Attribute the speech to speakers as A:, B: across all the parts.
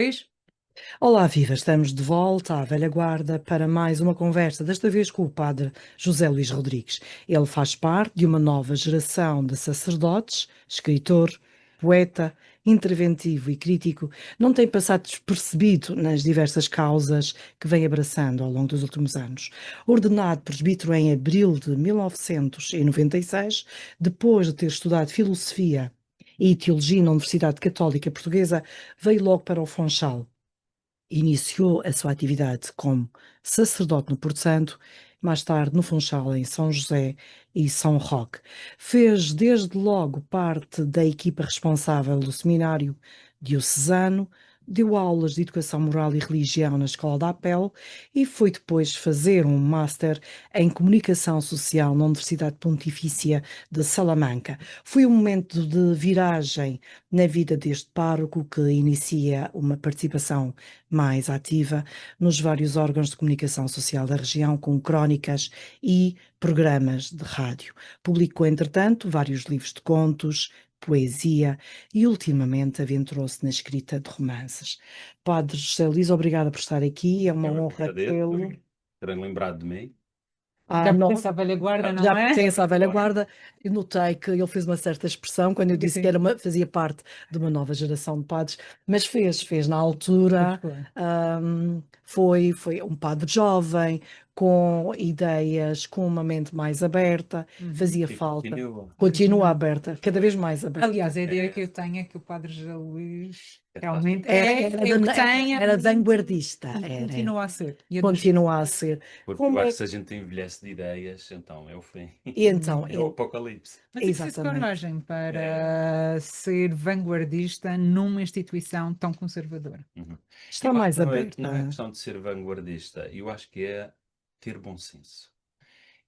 A: Pois.
B: Olá, viva! Estamos de volta à velha guarda para mais uma conversa, desta vez com o padre José Luís Rodrigues. Ele faz parte de uma nova geração de sacerdotes, escritor, poeta, interventivo e crítico. Não tem passado despercebido nas diversas causas que vem abraçando ao longo dos últimos anos. Ordenado presbítero em abril de 1996, depois de ter estudado filosofia e teologia na Universidade Católica Portuguesa, veio logo para o Funchal. Iniciou a sua atividade como sacerdote no Porto Santo, mais tarde no Funchal, em São José e São Roque. Fez desde logo parte da equipa responsável do seminário diocesano, deu aulas de educação moral e religião na Escola da Apel e foi depois fazer um Master em Comunicação Social na Universidade Pontifícia de Salamanca. Foi um momento de viragem na vida deste pároco que inicia uma participação mais ativa nos vários órgãos de comunicação social da região, com crónicas e programas de rádio. Publicou, entretanto, vários livros de contos, poesia e ultimamente aventurou-se na escrita de romances. Padre José Luís, obrigada por estar aqui, é uma
C: Eu
B: honra
C: agradeço
B: tê-lo.
C: terem lembrado de mim.
A: Já
B: Não,
A: pertence à velha guarda,
B: já
A: não é?
B: pertence à velha guarda. Eu notei que ele fez uma certa expressão quando eu disse que fazia parte de uma nova geração de padres, mas fez na altura.
A: Pois foi.
B: Foi um padre jovem, com ideias, com uma mente mais aberta, fazia
C: E
B: falta.
C: continua.
B: Continua aberta, cada vez mais aberta.
A: Aliás, a ideia que eu tenho é que o Padre José Luís
C: É
A: realmente
B: Era,
A: é o que tem,
B: era vanguardista,
A: e
B: era.
A: continua a ser. E a
B: Continua a ser.
C: Porque
B: Como
C: eu
B: é
C: acho que se a gente envelhece de ideias, então é o fim.
B: E então,
C: É o apocalipse.
A: Mas é preciso
B: exatamente.
A: coragem para ser vanguardista numa instituição tão conservadora.
B: Está
C: Eu acho
B: mais
C: que
B: aberta.
C: não é questão de ser vanguardista, eu acho que é ter bom senso.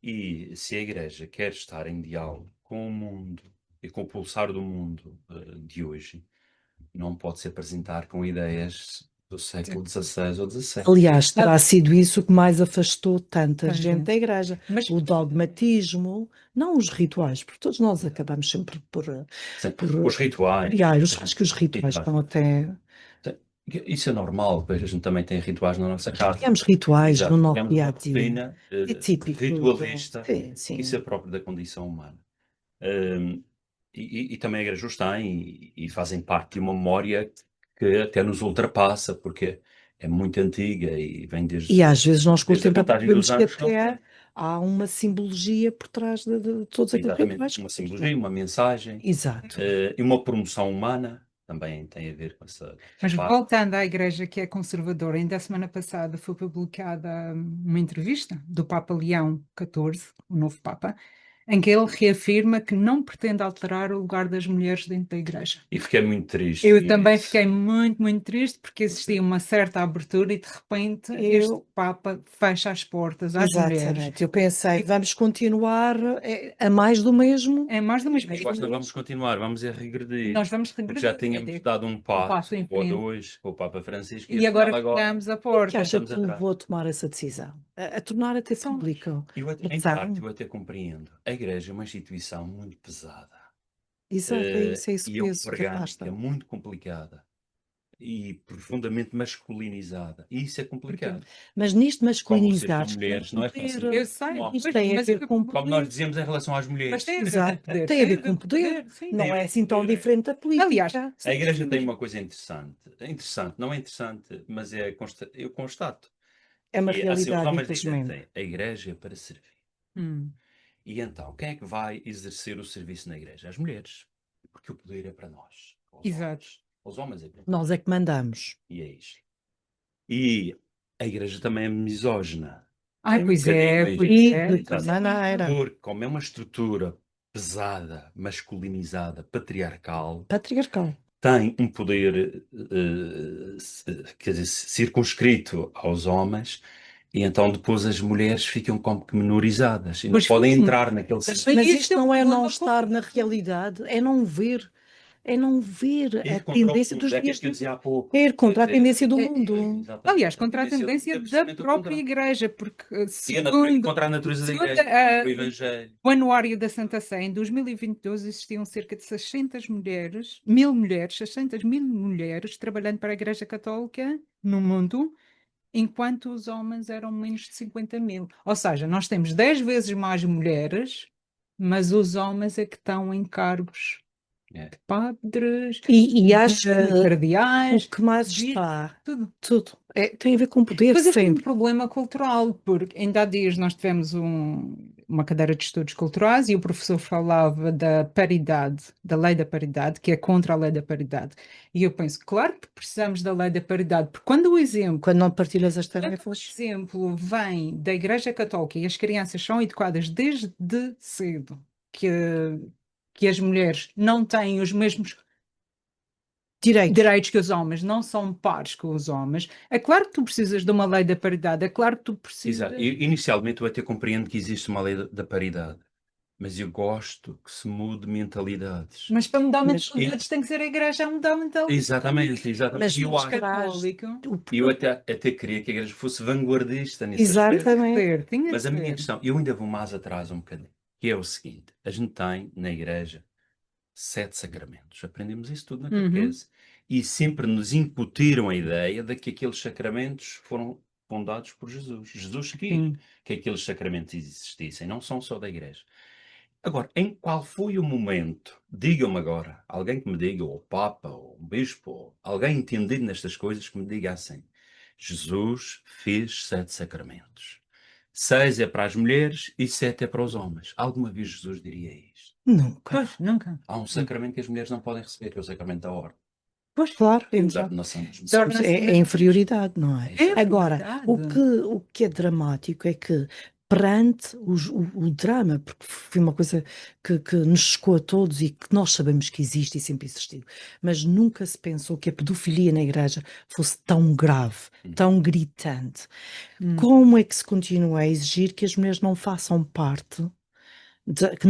C: E se a Igreja quer estar em diálogo com o mundo e com o pulsar do mundo de hoje, não pode se apresentar com ideias do século XVI ou XVII.
B: Aliás, terá sido isso que mais afastou tanta
A: Tanta
B: gente
A: gente.
B: da igreja.
A: Mas
B: O dogmatismo, não os rituais, porque todos nós acabamos sempre por
C: Os rituais.
B: criar. Acho que os rituais estão até.
C: Isso é normal, pois a gente também tem rituais na nossa casa.
B: Criamos rituais
C: Exato,
B: no nosso
C: criamos
B: dia a
C: uma
B: dia.
C: rotina
B: É típico.
C: ritualista,
B: Sim, sim.
C: isso é próprio da condição humana. Um, e também a Igreja os tem e fazem parte de uma memória que até nos ultrapassa, porque é muito antiga e vem desde,
B: E às vezes nós com o
C: desde a
B: tempo
C: contagem
B: percebemos
C: dos
B: que
C: anos.
B: até há uma simbologia por trás de todos aqueles
C: Exatamente,
B: rituais.
C: uma simbologia, uma mensagem
B: Exato.
C: e uma promoção humana também tem a ver com essa
A: Mas
C: parte.
A: voltando à Igreja que é conservadora, ainda a semana passada foi publicada uma entrevista do Papa Leão XIV, o novo Papa, em que ele reafirma que não pretende alterar o lugar das mulheres dentro da Igreja.
C: E fiquei muito triste.
A: Eu também fiquei muito, muito triste porque existia uma certa abertura e de repente este Papa fecha as portas às mulheres.
B: Exatamente. Eu pensei, vamos continuar a mais do mesmo.
A: É mais do mesmo.
C: Eu acho que não vamos continuar, vamos regredir.
A: Nós vamos
C: Porque
A: regredir.
C: já tínhamos dado um passo
A: em
C: ou
A: frente.
C: dois com o Papa Francisco
A: E agora
C: afinal
A: fechamos a
B: O que
A: porta.
B: acha que
C: Estamos
B: levou a tomar essa decisão? A tornar até público.
C: Em parte, eu até compreendo. A Igreja é uma instituição muito pesada.
B: Exato, é isso
C: E é
B: peso que
C: orgânica,
B: afasta.
C: muito complicada e profundamente masculinizada. E isso é complicado.
B: Mas nisto
C: Como vocês
B: masculinizar,
C: são mulheres, não é fácil.
A: Eu sei,
B: isto tem a ver com
C: Como nós dizemos em relação às mulheres.
A: Mas tem a ver
B: Exato,
A: com poder.
B: tem a ver com poder.
A: Sim.
B: Não é assim tão diferente da política.
A: Aliás,
C: A Igreja tem uma coisa interessante. É interessante, não é interessante, mas eu constato.
B: É uma
C: E, assim, os
B: realidade,
C: homens dizem,
B: infelizmente.
C: a Igreja é para servir. E então, quem é que vai exercer o serviço na Igreja? As mulheres. Porque o poder é para nós.
A: Exato.
C: Os homens é para nós.
B: Nós é que mandamos.
C: E é isto. E a Igreja também é misógina.
A: Ai, pois é, pois
B: E
A: é.
B: de que maneira?
C: Porque como é uma estrutura pesada, masculinizada, patriarcal, tem um poder, quer dizer, circunscrito aos homens, e então depois as mulheres ficam como que menorizadas e não
A: Pois
C: podem
A: sim.
C: entrar naquele sistema.
B: Mas isto não é não estar na realidade, é não ver é não ver a
C: Ir contra o
B: tendência
C: mundo,
B: dos
C: é aquilo
B: dias
C: que eu
B: de
C: dizia há pouco.
B: é ir contra a
C: Pois é,
B: tendência do
A: É,
B: mundo.
C: exatamente.
A: aliás,
C: A
A: contra a tendência
C: é
A: da
C: precisamente o
A: própria
C: contrário.
A: Igreja, porque
C: E
A: segundo,
C: contra a natureza da
A: segundo
C: igreja, o Evangelho.
A: o Anuário da Santa Sé, em 2022 existiam cerca de 600 mulheres, 1000 mulheres, 600.000 mulheres trabalhando para a Igreja Católica no mundo, enquanto os homens eram menos de 50.000. Ou seja, nós temos 10 vezes mais mulheres, mas os homens é que estão em cargos
C: É.
A: de padres,
B: E acho
A: de
B: que o
A: cardeais,
B: que mais
A: de
B: está,
A: tudo.
B: tudo, tem a ver com poder
A: Pois este é um
B: sempre.
A: problema cultural, porque ainda há dias nós tivemos uma cadeira de estudos culturais e o professor falava da paridade, da lei da paridade, que é contra a lei da paridade. E eu penso, claro que precisamos da lei da paridade, porque
B: Quando não partilhas as
A: quando o
B: tarefas,
A: exemplo vem da Igreja Católica e as crianças são educadas desde cedo que, que as mulheres não têm os mesmos
B: direitos.
A: direitos que os homens, não são pares com os homens. É claro que tu precisas de uma lei da paridade, é claro que tu
C: Exato.
A: precisas.
C: Inicialmente eu até compreendo que existe uma lei da paridade, mas eu gosto que se mude mentalidades.
A: Mas para mudar
B: Mas,
A: mentalidades tem que ser a igreja a mudar mentalidades.
C: Exatamente, exatamente.
B: mas
C: E eu
A: Os
C: acho,
B: traz
A: católicos
B: o
C: eu até queria que a igreja fosse vanguardista nesse aspecto.
B: exatamente.
A: tinha de
C: Mas a minha
A: ser.
C: questão, eu ainda vou mais atrás um bocadinho, que é o seguinte: a gente tem na igreja 7 sacramentos. Aprendemos isso tudo na
A: Uhum.
C: catequese. E sempre nos incutiram a ideia de que aqueles sacramentos foram fundados por Jesus. Jesus quis
A: Sim.
C: que aqueles sacramentos existissem, não são só da igreja. Agora, em qual foi o momento? Digam-me agora, alguém que me diga, ou o Papa, ou um bispo, ou alguém entendido nestas coisas, que me diga assim: Jesus fez 7 sacramentos. 6 é para as mulheres e 7 é para os homens. Alguma vez Jesus diria isto?
B: Nunca.
A: Pois, nunca.
C: Há um sacramento que as mulheres não podem receber, que é o sacramento da ordem,
A: Pois,
B: Claro,
C: da
B: exato.
C: ordenação dos missais.
A: torna-se
B: É inferioridade, não é?
A: é
B: Agora,
A: verdade.
B: o que é dramático é que perante o drama, porque foi uma coisa que nos chocou a todos e que nós sabemos que existe e sempre existiu, mas nunca se pensou que a pedofilia na igreja fosse tão grave, tão gritante.
A: Hum.
B: Como é que se continua a exigir que as mulheres não façam parte que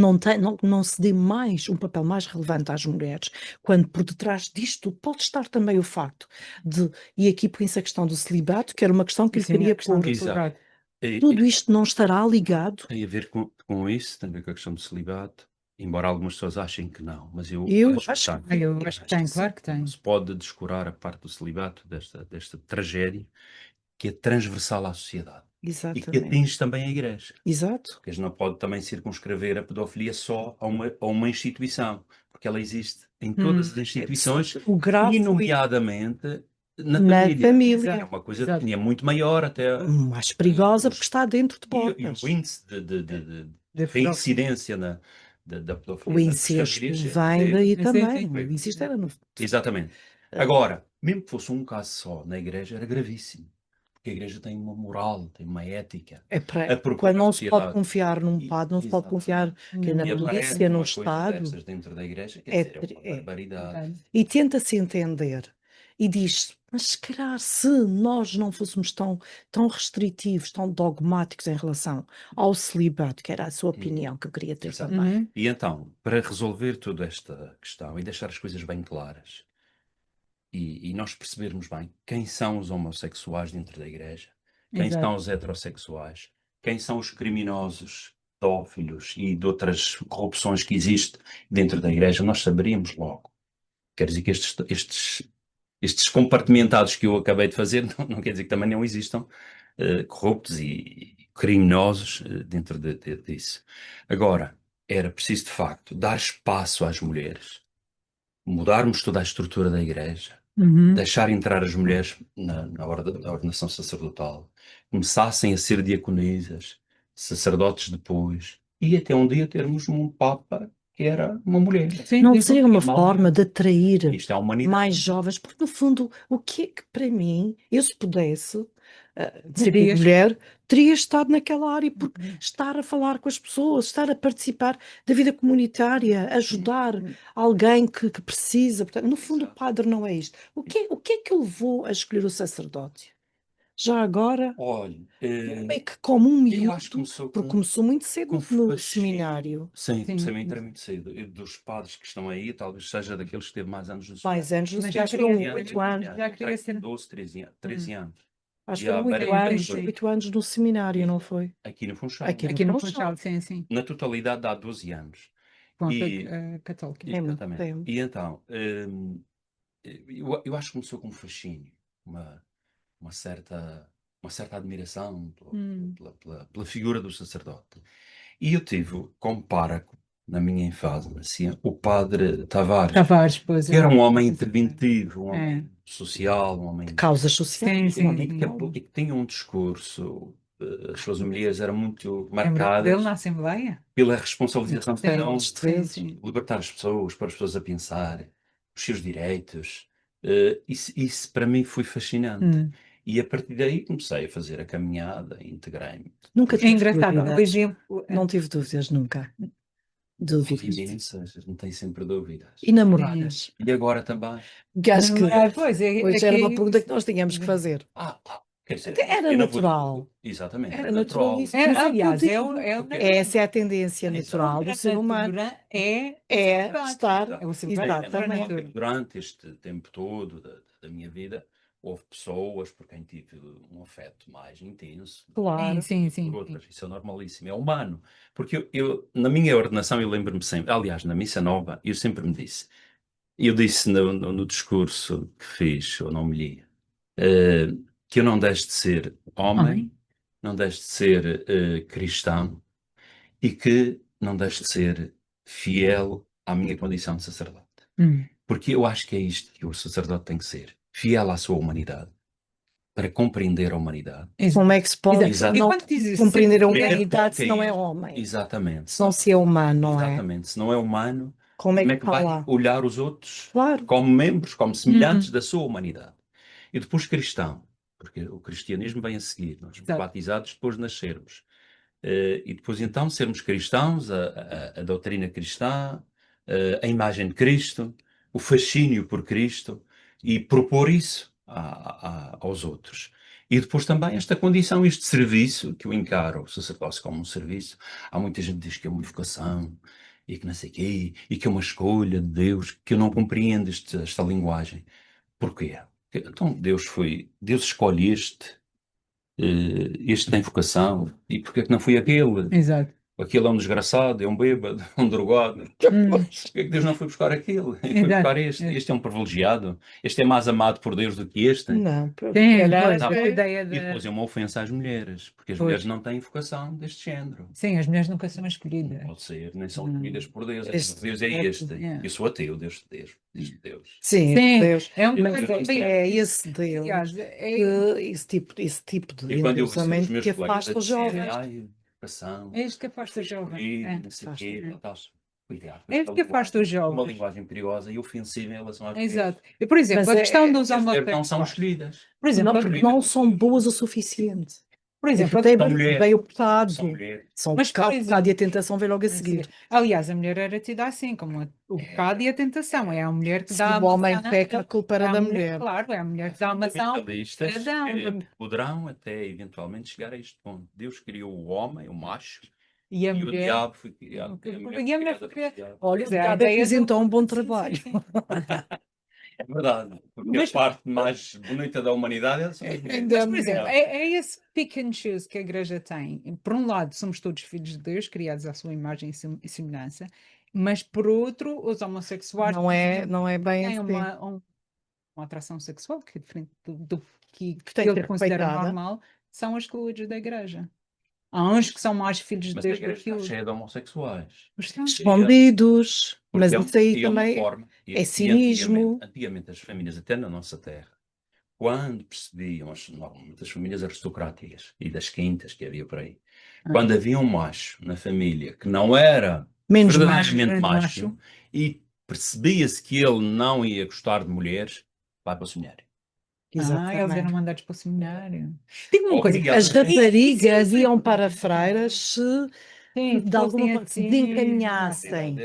B: não se dê mais um papel mais relevante às mulheres, quando por detrás disto pode estar também o facto de, e aqui põe-se a questão do celibato, que era uma questão que eu
A: Sim, a
B: queria
A: questão do
B: pôr,
C: Exato.
A: celibato.
B: tudo isto não estará ligado?
C: Tem a ver com isso, tem a ver com a questão do celibato, embora algumas pessoas achem que não, mas eu
B: Eu
C: acho que
B: acho
C: tem.
B: que
A: Eu
C: Eu
A: acho que
C: acho
A: tem,
C: que sim.
A: claro que
C: Não
A: tem.
C: se pode descurar a parte do celibato, desta tragédia, que é transversal à sociedade e que
B: exatamente,
C: atinge também a Igreja.
B: exato,
C: Porque a gente não pode também circunscrever a pedofilia só a uma instituição, porque ela existe em todas as instituições
B: o grave
C: e,
B: foi
C: nomeadamente, na
B: na
C: família. É
B: família,
C: uma coisa que
A: Exato.
C: é muito maior até.
B: mais perigosa porque
C: Os,
B: está dentro de
C: e o
B: portas.
C: índice de
A: De
C: reincidência da
B: O
C: pedofilia nas
B: incesto
C: famílias
B: vem daí
A: sim, sim.
B: também, o incesto era no...
C: exatamente. Agora, mesmo que fosse um caso só na igreja, era gravíssimo. Porque a igreja tem uma moral, tem uma ética
B: É para,
C: a propor
B: quando
C: à
B: não se pode
C: sociedade.
B: confiar num padre, não se pode
C: Exato.
B: confiar que na
C: E aparece
B: polícia, no
C: uma coisa
B: Estado,
C: destas dentro da igreja, quer
B: é,
C: dizer, é uma
B: é.
C: barbaridade.
B: E tenta-se entender e diz, mas se calhar se nós não fôssemos tão restritivos, tão dogmáticos em relação ao celibato, que era a sua opinião que eu queria ter
C: Exato.
B: também.
A: Uhum.
C: E então, para resolver toda esta questão e deixar as coisas bem claras, e nós percebermos bem quem são os homossexuais dentro da igreja, quem
A: Exato.
C: são os heterossexuais, quem são os criminosos, pedófilos e de outras corrupções que existem dentro da igreja, nós saberíamos logo. Quer dizer que estes compartimentados que eu acabei de fazer não quer dizer que também não existam corruptos e criminosos dentro disso. Agora, era preciso de facto dar espaço às mulheres, mudarmos toda a estrutura da igreja,
A: Uhum.
C: deixar entrar as mulheres na hora da ordenação sacerdotal, começassem a ser diaconisas, sacerdotes depois, e até um dia termos um Papa que era uma mulher.
A: Sim,
B: Não
A: sim.
B: seria uma
C: Mal.
B: forma de atrair
C: Isto é a humanidade.
B: mais jovens, porque no fundo, o que é que para mim, eu se pudesse ser
A: Terias.
B: mulher, teria estado naquela área, porque estar a falar com as pessoas, estar a participar da vida comunitária, ajudar alguém que precisa, portanto, no fundo o
C: Exato.
B: padre não é isto. O que é que o levou a escolher o sacerdócio? Já agora,
C: Olha,
B: meio que como um
C: eu acho que
B: miúdo,
C: começou
B: porque
C: com
B: começou muito cedo
C: com
B: no
C: fascínio.
B: seminário.
C: Sim, comecei a
A: Sim,
C: entrar muito cedo. E dos padres que estão aí, talvez seja daqueles que teve mais anos no
B: Mais
C: seminário.
B: anos no
A: mas já
B: seminário,
A: queria
B: foram
A: ser,
B: 8 anos.
A: já queria ser.
C: 12, 13 anos.
B: Acho
C: E
B: que
C: há
B: foram 8
C: várias
B: anos,
A: sim.
B: 8 anos no seminário, não foi?
C: aqui no Funchal.
B: Aqui no
A: Aqui no
B: Funchal.
A: Funchal, sim.
C: Na totalidade dá 12 anos.
A: Com a
C: E,
A: católica.
B: É muito
C: exatamente.
B: tempo.
C: E então, eu acho que começou com um fascínio, uma, uma certa, uma certa admiração pela figura do sacerdote. E eu tive como pároco, na minha infância, assim, o padre Tavares,
A: Tavares, pois
C: que era um homem
A: é.
C: interventivo, um
A: É.
C: homem social, um
B: De
C: homem
B: causas sociais,
A: Sim,
C: e que,
A: sim.
C: e que tinha um discurso, as suas homilias eram muito
A: Lembra-te dele
C: marcadas
A: na Assembleia?
C: pela responsabilização que
A: Sim,
C: eram
A: sim.
C: libertar as pessoas, pôr as pessoas a pensar, os seus direitos. Isso para mim foi fascinante. E a partir daí comecei a fazer a caminhada, integrei-me.
B: Nunca
A: É
B: tive
A: engraçado, por
B: dúvidas.
A: exemplo,
B: Não tive dúvidas, nunca. Dúvidas.
C: Imensas, não tenho sempre dúvidas.
B: E namoradas?
C: E agora também.
B: Que acho que
A: pois,
B: hoje era uma pergunta que nós tínhamos que fazer.
C: Quer dizer,
B: Era
C: eu não vou.
B: natural.
C: Exatamente,
B: Era
C: é natural.
B: natural isso. Por isso é que eu
A: aliás,
B: digo.
C: Porque
B: Essa é a tendência natural do ser humano.
A: é
B: É estar.
A: É o
C: Sim,
A: celibato para a
B: Exatamente.
A: natura.
C: durante este tempo todo da minha vida, houve pessoas por quem tive um afeto mais intenso.
B: Claro.
A: Sim.
C: Por outras, isso é normalíssimo, é humano. Porque na minha ordenação, eu lembro-me sempre, aliás, na Missa Nova, eu sempre me disse, eu disse no discurso que fiz, ou na homilia, que eu não deixo de ser homem, não deixo de ser cristão e que não deixo de ser fiel à minha condição de sacerdote. Porque eu acho que é isto que o sacerdote tem que ser, fiel à sua humanidade, para compreender a humanidade.
B: Como é que se pode
C: Exato.
B: não
A: E quando diz isso,
B: compreender a
A: sempre
C: Primeiro
B: humanidade
C: ponto
B: se
C: é
B: não é
C: isto.
B: homem?
C: Exatamente.
B: Se não se é humano, não é?
C: Exatamente. Se não é humano,
B: Como é
C: como
B: que
C: é que
B: está
C: vai
B: lá?
C: olhar os outros
B: Claro.
C: como membros, como semelhantes da sua humanidade? E depois cristão, porque o cristianismo vem a seguir. Nós somos
A: Exato.
C: batizados depois de nascermos. E depois então sermos cristãos, a doutrina cristã, a imagem de Cristo, o fascínio por Cristo e propor isso aos outros. E depois também esta condição, este serviço, que eu encaro o sacerdócio como um serviço. Há muita gente que diz que é uma vocação e que não sei o quê, e que é uma escolha de Deus, que eu não compreendo esta linguagem. Porquê? Então Deus escolhe este tem vocação, e porque é que não foi aquele?
A: Exato.
C: Aquele é um desgraçado, é um bêbado, é um drogado. Porque é que Deus não foi buscar aquele? E foi buscar este. Este é um privilegiado. Este é mais amado por Deus do que este.
B: Não,
A: Sim,
B: calhar
A: pois,
C: Não.
A: a ideia
C: E depois é uma ofensa às mulheres, porque as
A: Pois.
C: mulheres não têm vocação deste género.
A: Sim, as mulheres nunca são
C: Não
A: escolhidas.
C: pode ser, nem são escolhidas por Deus.
B: Este-
C: Deus é este.
A: Yeah.
C: Eu sou ateu, Deus de Deus. Diz Deus.
B: Sim,
A: Sim,
B: Deus.
A: é um
B: Mas é esse Deus,
A: aliás,
B: esse tipo de
C: E quando eu recebo os
B: endeusamento
C: meus
B: que
C: colegas
B: afasta
C: a
B: os
C: dizerem,
B: jovens.
C: ai, vocação,
A: é isto que afasta os jovens.
C: escolhido, não sei o quê, tal. Cuidado.
A: É isto que afasta os
C: Uma
A: jovens.
C: linguagem perigosa e ofensiva em relação às
A: Exato. E, por exemplo,
B: Mas
A: a questão dos
C: mulheres. As mulheres não são
A: homossexuais.
C: escolhidas.
A: Por exemplo,
B: Não, porque não são boas o suficiente.
A: por exemplo,
B: Porque
C: São
B: têm
C: mulheres.
B: bem o pecado.
C: São mulheres.
B: São o
A: Mas, por
B: pecado, o pecado e a
A: exemplo,
B: tentação vem logo a seguir.
A: aliás, a mulher era tida assim, como o pecado e a tentação. É a mulher que
B: Se
A: dá a
B: o homem
A: maçã.
B: peca, a culpa era
A: É a
B: da
A: mulher,
B: mulher.
A: claro, é a mulher que dá a maçã.
C: Fundamentalistas
A: Adão.
C: poderão até eventualmente chegar a este ponto. Deus criou o homem, o macho,
A: E a
C: e o
A: mulher.
C: diabo foi criado.
A: E a mulher foi criada.
C: criada.
B: Olha,
A: Pois é, a
B: já
A: ideia
B: fez
A: do-
B: então um bom
A: Sim,
B: trabalho.
A: sim.
C: É verdade. Porque
A: Mas-
C: a parte mais bonita da humanidade são as mulheres.
B: Ainda
A: Mas, por exemplo,
B: Não.
A: é esse pick and choose que a Igreja tem. Por um lado, somos todos filhos de Deus, criados à sua imagem e semelhança, mas por outro, os homossexuais
B: Não é bem
A: têm
B: assim.
A: uma atração sexual que é diferente do que
B: Que tem que
A: eles
B: ser
A: consideram
B: respeitada.
A: normal, são excluídos da Igreja. Há uns que são mais filhos de
C: Mas a
A: Deus do
C: igreja
A: que
C: está
A: outros.
C: cheia de homossexuais.
A: Mas são-
B: Escondidos. Mas
C: Porque
B: isso aí
C: e é uma
B: também
C: forma.
B: é cinismo.
C: Antigamente as famílias, até na nossa terra, quando percebiam, normalmente as famílias aristocráticas e das quintas que havia por aí, quando havia um macho na família que não era
B: Menos
C: verdadeiramente
A: macho.
C: macho e percebia-se que ele não ia gostar de mulheres, vai para o seminário.
A: eles eram
B: Exatamente.
A: mandados para o seminário. Diga uma coisa,
C: Obrigado.
B: As raparigas iam para freiras se
A: sim,
B: de alguma
A: fossem
B: forma se
A: assim,
B: desencaminhassem.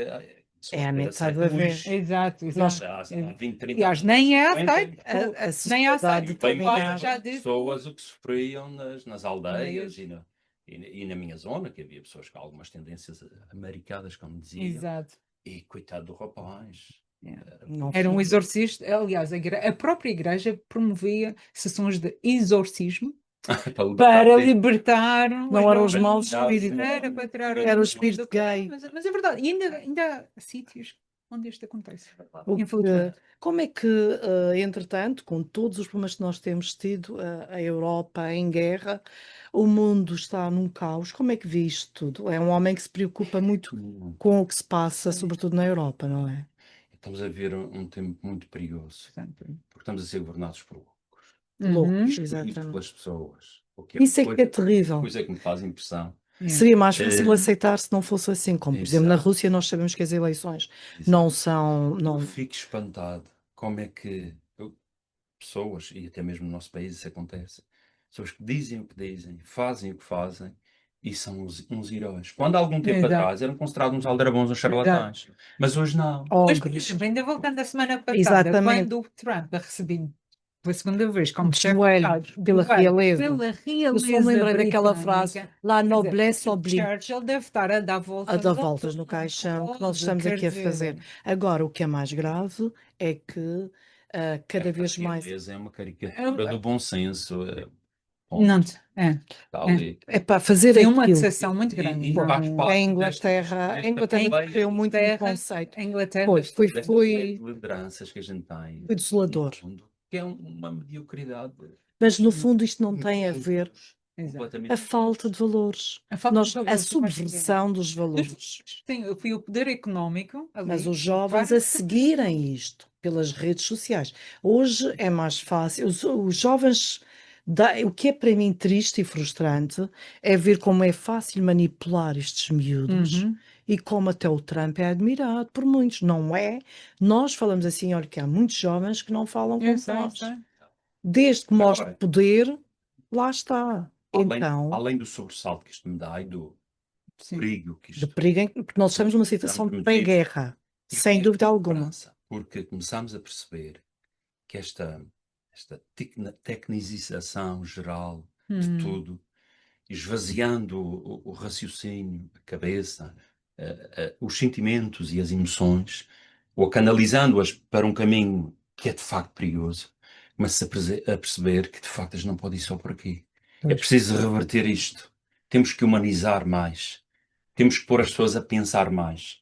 C: Só
B: É a
C: foi
B: metade
C: aceito
B: da vez.
C: hoje.
A: Exato,
B: Nós,
A: exato.
C: Há 20, 30
A: Aliás,
C: anos,
A: nem é
C: 50,
A: aceito. Nem é
B: sociedade
A: aceito.
C: bem
A: O pai
B: determinada.
A: já disse.
C: pessoas o que sofriam nas aldeias
A: Aldeias.
C: e na minha zona, que havia pessoas com algumas tendências americanas, como diziam,
A: Exato.
C: e coitado do rapaz.
B: Não
A: Era um
B: foi.
A: exorcista. Aliás, a própria igreja promovia sessões de exorcismo para libertar
B: Não eram os
A: jovens
B: maus
A: do
B: espíritos,
A: era para tirar o
B: era o
A: demônio
B: espírito
A: do cara.
B: gay.
A: Mas é verdade. E ainda há sítios onde isto acontece.
B: O que-
A: Infelizmente.
B: Como é que, entretanto, com todos os problemas que nós temos tido, a Europa em guerra, o mundo está num caos, como é que vê isto tudo? É um homem que se preocupa muito com o que se passa, sobretudo na Europa, não é?
C: Estamos a ver um tempo muito perigoso, porque estamos a ser governados por loucos.
B: Loucos,
C: Isto
B: exatamente.
C: pelas pessoas. O que
B: Isso é que é terrível.
C: coisa que me faz impressão.
B: Seria mais fácil
C: É.
B: aceitar se não fosse assim, como por exemplo na
C: Exato.
B: Rússia nós sabemos que as eleições
C: Exato.
B: não são,
C: Eu
B: não,
C: fico espantado como é que pessoas, e até mesmo no nosso país isso acontece, pessoas que dizem o que dizem, fazem o que fazem e são uns heróis. Quando há algum tempo
A: Exato.
C: atrás eram considerados uns aldrabões, uns charlatães, mas hoje não.
A: Mas, por
B: ogros.
A: exemplo, ainda voltando à semana passada,
B: Exatamente.
A: quando o Trump é recebido pela segunda vez como
B: De
A: chefe de
B: joelho,
A: Estado,
B: pela
A: de joelho,
B: realeza.
A: pela
B: Eu só me
A: realeza
B: lembrei daquela frase,
A: britânica,
B: La
A: quer dizer,
B: noblesse oblige,
A: Churchill deve estar a dar
B: a
A: voltas
B: dar
A: ao
B: voltas no caixão que nós
A: todo,
B: estamos
A: quer
B: aqui a
A: dizer,
B: fazer. Agora, o que é mais grave é que cada vez
C: A
B: mais.
C: realeza é uma caricatura do bom senso.
A: não,
C: Ponto. Está
A: é.
C: ali.
B: É para fazer
A: Tem uma
B: aquilo.
A: decepção muito grande.
C: E
A: Não,
C: faz parte
B: A Inglaterra,
C: desta
B: a Inglaterra
C: campanha,
B: sofreu muito no
A: Inglaterra,
B: conceito.
A: a Inglaterra
B: Foi,
C: desta rede
B: foi
C: de lideranças que a gente tem
B: Foi desolador.
C: no mundo, que é uma mediocridade
B: Mas no fundo isto não tem a ver
C: completamente.
B: a falta de valores,
A: a falta de
B: a
A: valores,
B: subversão dos valores.
A: Sim, foi o poder económico ali,
B: Mas os jovens a seguirem isto pelas redes sociais. Hoje é mais fácil. Os jovens, o que é para mim triste e frustrante é ver como é fácil manipular estes miúdos
A: Uhum.
B: e como até o Trump é admirado por muitos. Não é? Nós falamos assim, olha, que há muitos jovens que não falam como
A: Eu sei,
B: nós.
A: sei.
B: Desde que mostre
C: Agora,
B: poder, lá está. Então,
C: além do sobressalto que isto me dá e do
A: Sim.
C: perigo que
B: de
C: isto
B: perigo, porque nós estamos numa situação de
C: metidos,
B: pré-guerra,
C: eu
B: sem
C: tenho
B: dúvida alguma.
C: esperança, porque começamos a perceber que esta tecnização geral de tudo, esvaziando o raciocínio, a cabeça, os sentimentos e as emoções, ou canalizando-as para um caminho que é de facto perigoso, começa a perceber que de facto a gente não pode ir só por aqui. É
B: Pois.
C: preciso reverter isto. Temos que humanizar mais. Temos que pôr as pessoas a pensar mais.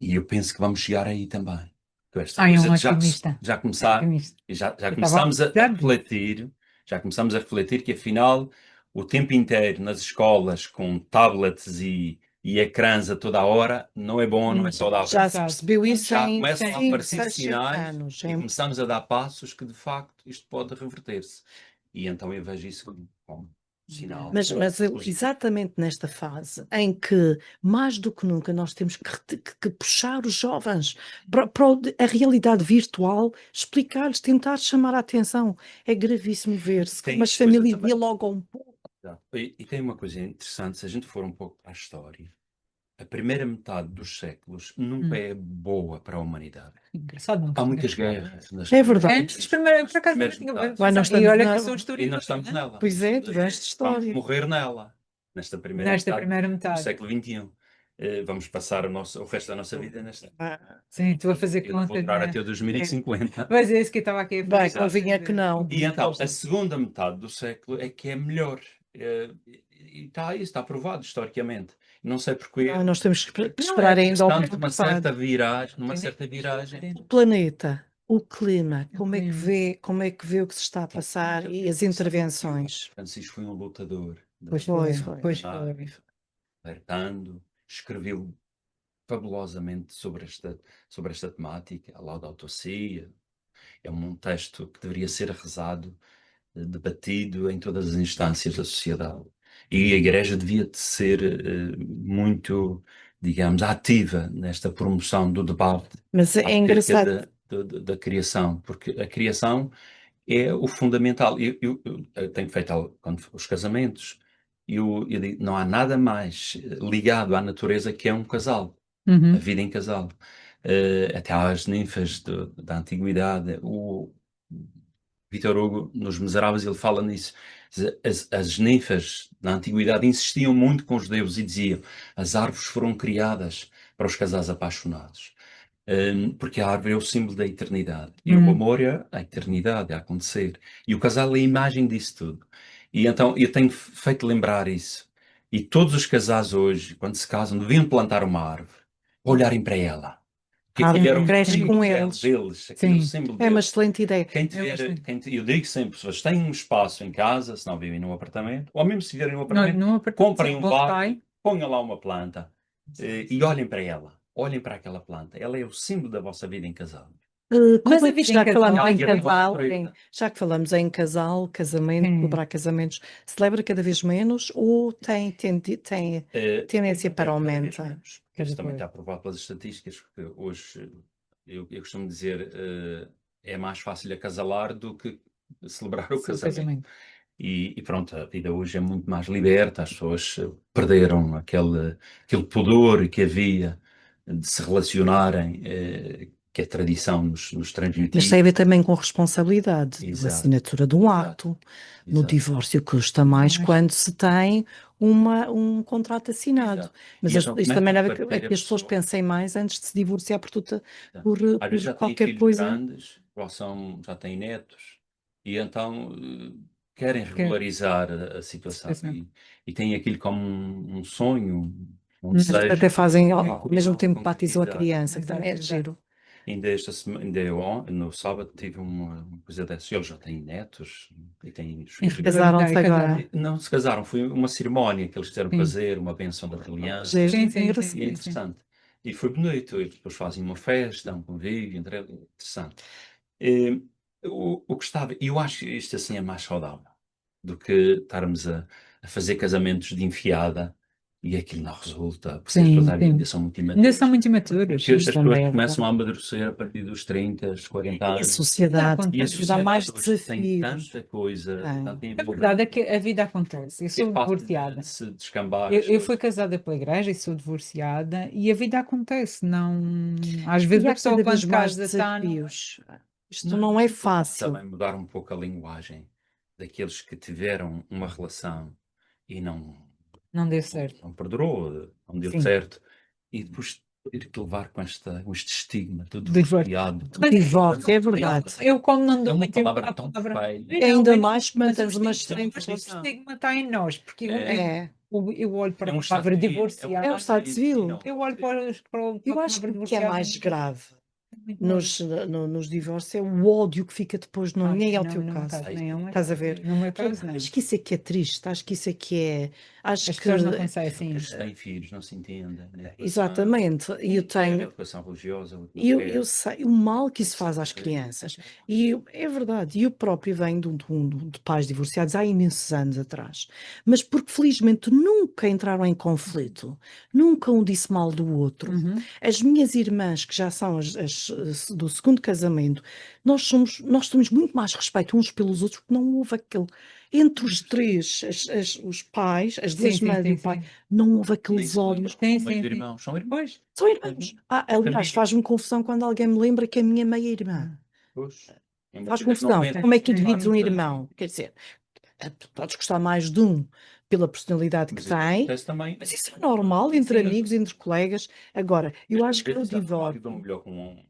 C: E eu penso que vamos chegar aí também. Com esta
A: Ai,
C: coisa
A: um
C: de
A: otimista.
C: já começar,
A: Otimista.
C: já
A: Eu
C: começamos a
A: estava a
C: refletir, já começamos a refletir que afinal o tempo inteiro nas escolas com tablets e ecrãs a toda a hora não é bom, não é saudável.
B: Já se
A: Exato.
B: percebeu isso
C: Já
B: em
C: começam a
B: 5,
C: aparecer
B: 6, 7
C: sinais
B: anos.
C: e começamos a dar passos que de facto isto pode reverter-se. E então eu vejo isso como sinal.
B: Mas exatamente nesta fase em que, mais do que nunca, nós temos que puxar os jovens para a realidade virtual, explicar-lhes, tentar chamar a atenção. É gravíssimo ver-se
C: Tem
B: como as
C: coisa
B: famílias
C: também.
B: dialogam um pouco.
C: E tem uma coisa interessante, se a gente for um pouco para a história, a primeira metade dos séculos nunca é boa para a humanidade.
A: Engraçado, não
C: Há muitas guerras.
B: É verdade.
A: Antes, por acaso,
C: Primeiras
A: tinha
C: metades.
B: Vai, nós
A: e
B: estamos
A: olha
B: na-
A: que sou
C: E
A: historiadora,
C: nós estamos
A: né?
C: nela.
B: Pois é, tiveste
C: Vamos
B: história.
C: morrer nela, nesta primeira
A: Nesta
C: metade
A: primeira
C: do
A: metade.
C: século XXI. Vamos passar o resto da nossa vida nesta.
A: Sim, estou a fazer
C: Eu vou
A: conta.
C: durar
A: Né?
C: até 2050.
A: Mas é isso que eu estava aqui a
B: Bem,
A: fazer.
B: convinha que não.
C: E então, a segunda metade do século é que é melhor. E está isso, está provado historicamente. Não sei porquê.
B: Nós temos que esperar ainda ao
C: Estamos numa certa viragem.
B: O planeta, o clima, como é que vê o que se está a passar e as intervenções.
C: Francisco foi um lutador.
A: Pois
B: Foi.
C: Alertando, escreveu fabulosamente sobre esta temática, a Laudato Si. É um texto que deveria ser rezado, debatido em todas as instâncias da sociedade. E a Igreja devia de ser muito, digamos, ativa nesta promoção do debate
B: Mas é
C: acerca
B: engraçado.
C: da criação, porque a criação é o fundamental. Eu tenho feito os casamentos, eu digo, não há nada mais ligado à natureza que é um casal, a vida em casal. até às ninfas da antiguidade. O Victor Hugo, nos Miseráveis, ele fala nisso. As ninfas na antiguidade insistiam muito com os judeus e diziam: as árvores foram criadas para os casais apaixonados. Porque a árvore é o símbolo da eternidade. E o amor é a eternidade a acontecer. E o casal é a imagem disso tudo. E então eu tenho feito lembrar isso. E todos os casais hoje, quando se casam, deviam plantar uma árvore, olharem para ela. Que
B: A
C: aquilo era
B: árvore
C: o
B: cresce
C: símbolo
B: com eles.
C: deles, aquilo é o
A: Sim.
C: símbolo
B: É uma
C: deles.
B: excelente ideia.
C: Quem tiver, eu digo sempre, se vocês têm um espaço em casa, se não vivem num apartamento, ou mesmo se viverem num apartamento,
A: Num apartamento,
C: comprem
A: sim,
C: um
A: bonsai.
C: vaso, ponham lá uma planta e olhem para ela. Olhem para aquela planta. Ela é o símbolo da vossa vida em casal.
A: Mas
B: Como
A: a
B: é que
A: vida em
B: já que falamos
A: casal,
B: em
C: E a vida
B: casal,
C: preta.
B: já que falamos em casal, casamento,
A: sim.
B: celebrar casamentos, celebra cada vez menos ou tem tendência para
C: Cada vez
B: aumentar?
C: menos. Isso
A: Cada
C: também
A: vez.
C: está provado pelas estatísticas, porque hoje eu costumo dizer é mais fácil acasalar do que celebrar o
A: Sim,
C: casamento. E pronto, a vida hoje é muito mais liberta, as pessoas perderam aquele pudor que havia de se relacionarem, que a tradição nos
B: Mas
C: transmitia.
B: tem a ver também com responsabilidade, da
C: Exato,
B: assinatura de um
C: exato,
B: ato. No
C: exato,
B: divórcio custa mais
A: Mas,
B: quando se tem um contrato assinado.
C: exato.
B: Mas
C: E então
B: isto
C: começa
B: também
C: a
B: leva a
C: bater a
B: que as pessoas
C: pessoa.
B: pensem mais antes de se divorciar
C: Tá.
B: por,
C: Às vezes
B: por
C: já têm
B: qualquer
C: filhos
B: coisa.
C: grandes, ou já têm netos, e então querem
A: que,
C: regularizar a situação e têm aquilo como um sonho, um
B: Até
C: desejo.
B: fazem
C: E
B: ao mesmo tempo batizam a
C: concretizar.
B: criança, que também é
A: exato.
B: giro.
C: Ainda no sábado tive uma coisa dessas. Eles já têm netos e têm os
A: E
C: filhos.
B: Casaram-se agora.
C: Não se casaram, foi uma cerimónia que eles quiseram
A: Sim.
C: fazer, uma benção da
B: Mas é
C: aliança.
A: Sim, sim,
B: engraçado.
C: E é
A: sim.
C: interessante. E foi bonito. Eles depois fazem uma festa, um convívio, interessante. Eh, o que estava, eu acho que isto assim é mais saudável do que estarmos a fazer casamentos de enfiada e aquilo não resulta, porque as pessoas
A: Sim,
C: ainda
A: sim.
C: são muito
A: Ainda
C: imaturas.
A: são muito imaturas.
C: Porque as
B: Isto
C: pessoas
B: também é
C: começam
B: verdade.
C: a amadurecer a partir dos 30, 40
B: E a
C: anos.
B: sociedade
A: Ainda
C: E a
A: acontece.
B: dá mais
C: sociedade hoje tem
B: desafios.
C: tanta coisa,
B: Tem.
C: tanta
A: A verdade é que a vida acontece. Eu
C: é
A: sou
C: fácil
A: divorciada.
C: de se descambar as
A: Eu fui
C: coisas.
A: casada pela igreja e sou divorciada e a vida acontece. Não, às
B: E
A: vezes a
B: há
A: pessoa
B: cada vez
A: quando
B: mais
A: casa está no.
B: desafios. Isto não é fácil.
C: Também mudar um pouco a linguagem daqueles que tiveram uma relação e
A: Não deu certo.
C: não perdurou, não deu
A: Sim.
C: certo, e depois ter que levar com este estigma do
A: Divórcio.
C: divorciado.
B: O divórcio, é verdade.
A: Eu, como não
C: É
A: dou
C: uma
A: muito
C: palavra
A: à
C: tão
A: palavra.
C: feia.
B: E ainda mais que
A: Mas
B: mantens uma excelente
A: o
B: relação.
A: estigma está em nós, porque
B: É,
A: eu olho para
C: É
A: a
C: um estado
A: palavra
C: civil.
B: é o
A: divorciado,
B: Estado Civil.
A: eu olho para
B: Eu
A: a
B: acho
A: palavra
B: que o que é
A: divorciado
B: mais grave
A: é muito nojo.
B: nos divórcios é o ódio que fica depois, não, nem é o
A: Não,
B: teu
A: no meu
B: caso.
A: caso, nem é um
B: Estás a ver?
A: No meu caso, não.
B: Acho que isso é que é triste, acho que isso é que é. Acho
A: As
B: que.
A: pessoas não conseguem.
C: Eles têm filhos, não se entendem. Na educação,
B: Exatamente. E eu
C: na
B: tenho.
C: educação religiosa, o que
B: Eu sei o mal que isso faz às crianças. É verdade. E eu próprio venho de pais divorciados há imensos anos atrás. Mas porque felizmente nunca entraram em conflito, nunca um disse mal do outro.
A: Uhum.
B: As minhas irmãs, que já são do segundo casamento, nós temos muito mais respeito uns pelos outros, porque não houve aquele. Entre os três, os pais, as duas
A: Sim, sim,
B: irmãs e
A: sim,
B: o pai,
A: sim.
B: não houve
C: nem
B: aqueles
C: se lembram.
B: ódios.
A: Sim,
C: Mas
A: sim, sim.
C: irmãos são irmãos.
B: São irmãos. Aliás, faz-me confusão quando alguém me lembra que a minha meia-irmã.
C: Pois. Embora
B: Faz
C: ainda não
B: confusão.
C: mentem,
B: Como é que tu
A: Sim.
B: divides
C: claro,
B: um
C: tem.
B: irmão? Quer dizer, podes gostar mais de um pela personalidade que
C: Mas isso
B: tem,
C: acontece também.
B: mas isso é normal entre amigos, entre colegas. Agora, eu acho que no
C: Às vezes há
B: divórcio.
C: que dão melhor com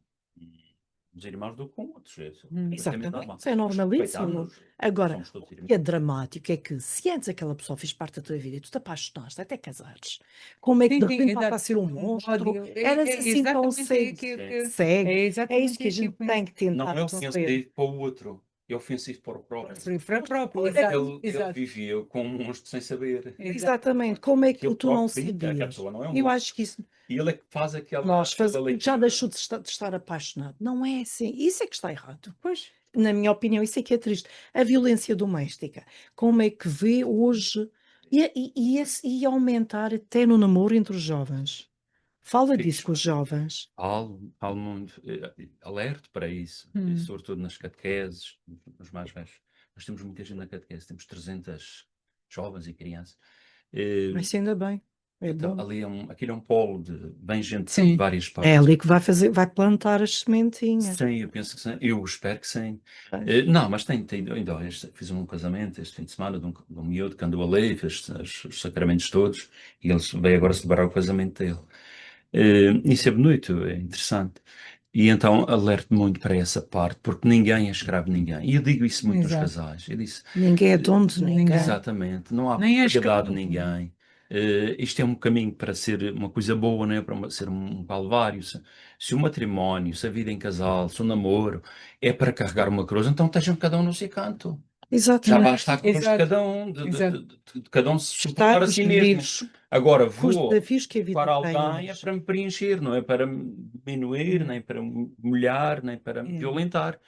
C: uns irmãos do que com outros. É completamente
B: Exatamente,
C: normal.
B: isso é
C: Nós
B: normalíssimo.
C: respeitamos-nos,
B: Agora,
C: somos todos
B: o
C: irmãos.
B: que é dramático é que se antes aquela pessoa fez parte da tua vida e tu te apaixonaste até casares, como é que
A: Sim,
B: de
A: sim,
B: repente passa a
A: exato.
B: ser um monstro?
A: Ódio.
B: Eras
A: É
B: assim tão
A: exatamente
B: cego.
A: é
B: Cego. É isso
A: exatamente
B: que a
A: aí que eu
B: gente
A: penso.
B: tem que tentar
C: Não é
B: perceber.
C: ofensivo para o outro, é ofensivo para o próprio.
A: Para o próprio,
C: Ele
A: exato.
C: vivia com um monstro sem saber.
B: Exatamente, como é
C: Que
B: que
C: ele
B: tu não
C: próprio brinca, que a
B: sabias?
C: pessoa não é um
B: Eu
C: monstro.
B: acho que isso
C: E ele é que faz
B: nós
C: aquela
B: já
C: leitura.
B: deixou de estar apaixonado. Não é assim. Isso é que está errado.
A: Pois.
B: Na minha opinião, isso é que é triste. A violência doméstica, como é que vê hoje e aumentar até no namoro entre os jovens? Fala disso com os jovens.
C: Falo muito, alerto para isso, e sobretudo nas catequeses, nos mais velhos. Nós temos muita gente na catequese, temos 300 jovens e crianças. Eh,
B: Mas ainda bem. É
C: Então,
B: bom.
C: aquilo é um polo vem gente de
A: Sim.
C: várias
B: É
C: partes.
B: ali que vai plantar as sementinhas.
C: Sim, eu penso que sim. Eu espero que sim.
B: Pois.
C: Não, mas ainda fiz um casamento este fim de semana de um miúdo que andou ali, fez os sacramentos todos e ele veio agora celebrar o casamento dele. Isso é bonito, é interessante. E então alerto muito para essa parte, porque ninguém é escravo de ninguém. E eu digo isso muito nos
A: Exato.
C: casais. Eu disse,
B: Ninguém é dono de
A: Ninguém.
B: ninguém.
C: exatamente, não há
A: Nem é
C: propriedade de
A: escravo.
C: ninguém. Isto é um caminho para ser uma coisa boa, não é? Para ser um calvário. Se o matrimónio, se a vida em casal, se o namoro é para carregar uma cruz, então estejam cada um no seu canto. Já
B: Exatamente.
C: basta a cruz de
A: Exato.
C: cada um,
A: Exato.
C: de cada um se
B: Está
C: suportar a
B: os
C: si mesmo.
B: vírus
C: Agora,
B: com os
C: vou
B: desafios que a vida
C: para
B: tem
C: alguém é
B: hoje.
C: para me preencher, não é para me diminuir, nem para me humilhar, nem para me
A: É.
C: violentar.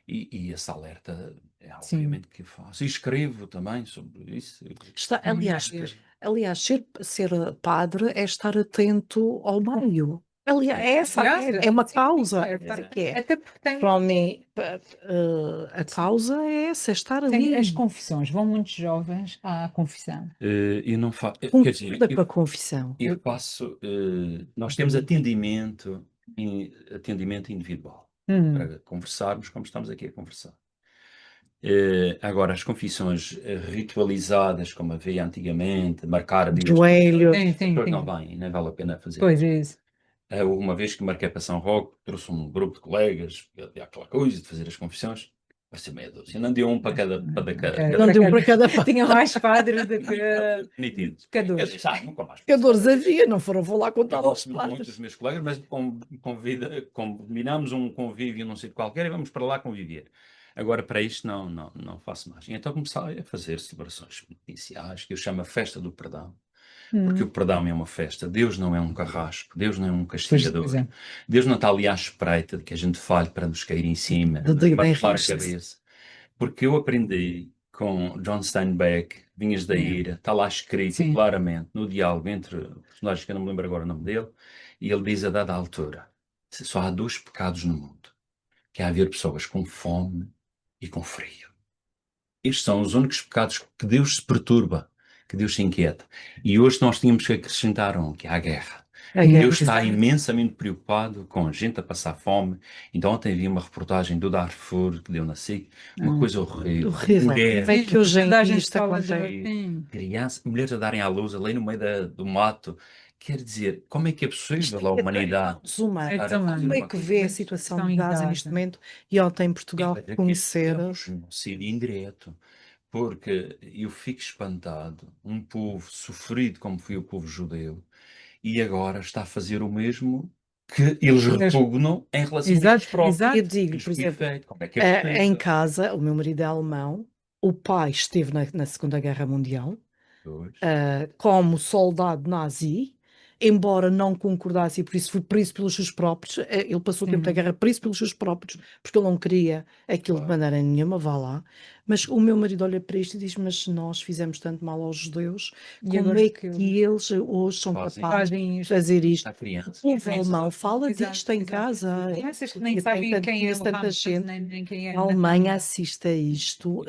C: E esse alerta é
A: Sim.
C: obviamente que eu faço. E escrevo também sobre isso.
B: Está,
A: É muito
B: aliás,
A: mesmo.
B: ser padre é estar atento ao meio. Aliás,
A: Aliás,
B: é uma
A: sim,
B: causa.
A: é,
B: Essa que é.
A: até porque
B: Para mim, a causa é essa, é estar
A: tem as
B: ali.
A: confissões. Vão muitos jovens à confissão.
C: Eu não faço. Quer dizer,
B: Concorda com a confissão.
C: eu faço. Nós temos atendimento individual para conversarmos como estamos aqui a conversar. Agora, as confissões ritualizadas, como havia antigamente, marcar dias,
B: Joelho.
A: Sim,
C: as
A: sim,
C: pessoas
A: sim.
C: não vêm, nem vale a pena fazer.
A: Pois é isso.
C: Uma vez que marquei para São Roque, trouxe um grupo de colegas, e havia aquela coisa de fazer as confissões, parecia meia dúzia, não deu um para cada.
B: Não deu para cada
A: Tinha mais padres do que
C: Nítidos. Eu
A: pecadores.
C: disse, nunca mais.
B: Pecadores havia, não foram, vou lá contar
C: Eu
B: aos
C: gosto muito dos
B: padres.
C: meus colegas, mas combinamos um convívio num sítio qualquer e vamos para lá conviver. Agora, para isto, não faço mais. E então comecei a fazer celebrações iniciais, que eu chamo a Festa do Perdão. Porque o perdão é uma festa. Deus não é um carrasco. Deus não é um
A: Pois
C: castigador.
A: é.
C: Deus não está ali à espreita de que a gente falhe para nos cair em cima,
B: De
C: martelar a
B: riscos.
C: cabeça. Porque eu aprendi com John Steinbeck, Vinhas da Ira, está lá escrito
A: Sim.
C: claramente no diálogo entre personagens que eu não me lembro agora o nome dele, e ele diz a dada altura: só há dois pecados no mundo, que é haver pessoas com fome e com frio. Estes são os únicos pecados que Deus se perturba, que Deus se inquieta. E hoje nós tínhamos que acrescentar um, que é a guerra.
B: A guerra.
C: Deus está imensamente preocupado com a gente a passar fome. Então ontem vi uma reportagem do Darfur, que deu na SIC, uma coisa horrível.
B: Horrível.
C: Mulheres,
B: Como é que hoje em
A: Toda a
B: dia
A: gente
B: isto
A: fala
B: acontece?
A: Sim.
C: crianças, mulheres a darem à luz ali no meio do mato. Quer dizer, como é que é possível a humanidade?
B: Desumano.
A: É desumano.
B: Como é que vê a situação de Gaza neste momento e ontem em Portugal reconhecer?
C: É um genocídio indireto. Porque eu fico espantado, um povo sofrido como foi o povo judeu, e agora está a fazer o mesmo que eles repugnam em relação a eles próprios.
A: Exato.
B: Eu digo,
C: Lhes
B: por
C: foi
B: exemplo,
C: feito. Como é que é
B: em
C: possível?
B: casa, o meu marido é alemão, o pai esteve na Segunda Guerra Mundial,
C: Pois,
B: como soldado nazi, embora não concordasse, e por isso foi preso pelos seus próprios, ele passou o tempo da guerra preso pelos seus próprios, porque ele não queria aquilo de maneira nenhuma, vá lá. Mas o meu marido olha para isto e diz: mas se nós fizemos tanto mal aos judeus,
A: E
B: como
A: agora
B: é
A: que
B: que eles hoje são
C: Fazem
B: capazes
A: fazem
B: de
A: isto.
B: fazer isto?
C: há crianças.
B: O povo alemão fala
A: Exato,
B: disto em
A: exato.
B: casa.
A: Crianças que nem
B: Tem
A: sabem
B: tanto-
A: quem é
B: conheço
A: o
B: tanta
A: Ramses,
B: gente.
A: nem quem é
B: A Alemanha assiste a isto,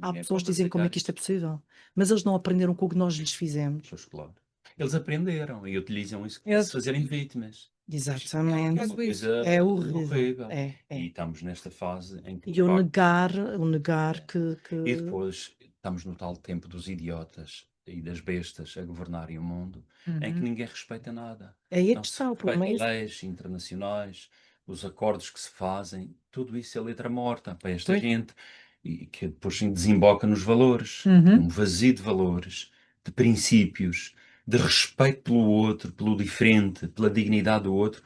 B: há
C: é
B: pessoas que
C: pode
B: dizem como é
C: aceitar
B: que isto é possível, mas eles não aprenderam com o que nós lhes fizemos.
C: Pois, claro. Eles aprenderam e utilizam isso para
A: Eles-
C: se fazerem vítimas. É
B: Exatamente.
C: uma coisa
B: É horrível.
C: horrível.
B: É.
C: E estamos nesta fase em que
B: E o negar que
C: E depois estamos no tal tempo dos idiotas e das bestas a governarem o mundo, em que ninguém respeita nada.
B: é aí
C: Não
B: que
C: se
B: está o problema.
C: respeita leis internacionais, os acordos que se fazem, tudo isso é letra morta para esta
A: Pois.
C: gente, e que depois desemboca nos valores, um vazio de valores, de princípios, de respeito pelo outro, pelo diferente, pela dignidade do outro.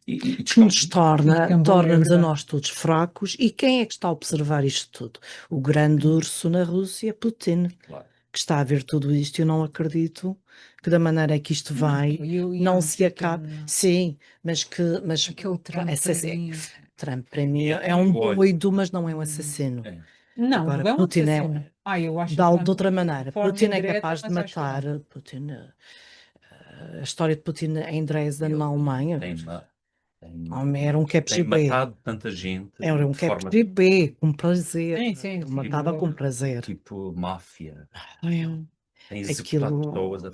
C: E
B: Que nos
A: Descambou, é
B: torna-nos a
A: verdade.
B: nós todos fracos. E quem é que está a observar isto tudo? O grande urso na Rússia, Putin,
C: claro,
B: que está a ver tudo isto. Eu não acredito que da maneira que isto vai, não se acabe. Sim, mas
A: Aquele Trump
B: essa-
A: para mim.
B: Trump para mim
C: É,
B: é um
C: olha.
B: doido, mas não é um assassino.
C: é.
A: Não,
B: Agora,
A: não é um
B: Putin
A: assassino. Eu acho
B: de
A: Trump
B: outra
A: de
B: maneira.
A: forma
B: Putin é
A: indireta,
B: capaz de
A: mas acho que
B: matar.
A: não.
B: Putin, a história de Putin em Dresden, na Alemanha, era um
C: Tem
B: KGB.
C: matado tanta gente
B: Era um
C: de forma
B: KGB, com prazer.
A: Sim,
B: Ele
A: sim.
B: matava com prazer.
C: tipo máfia.
B: É,
C: Tem executado
B: aquilo.
C: pessoas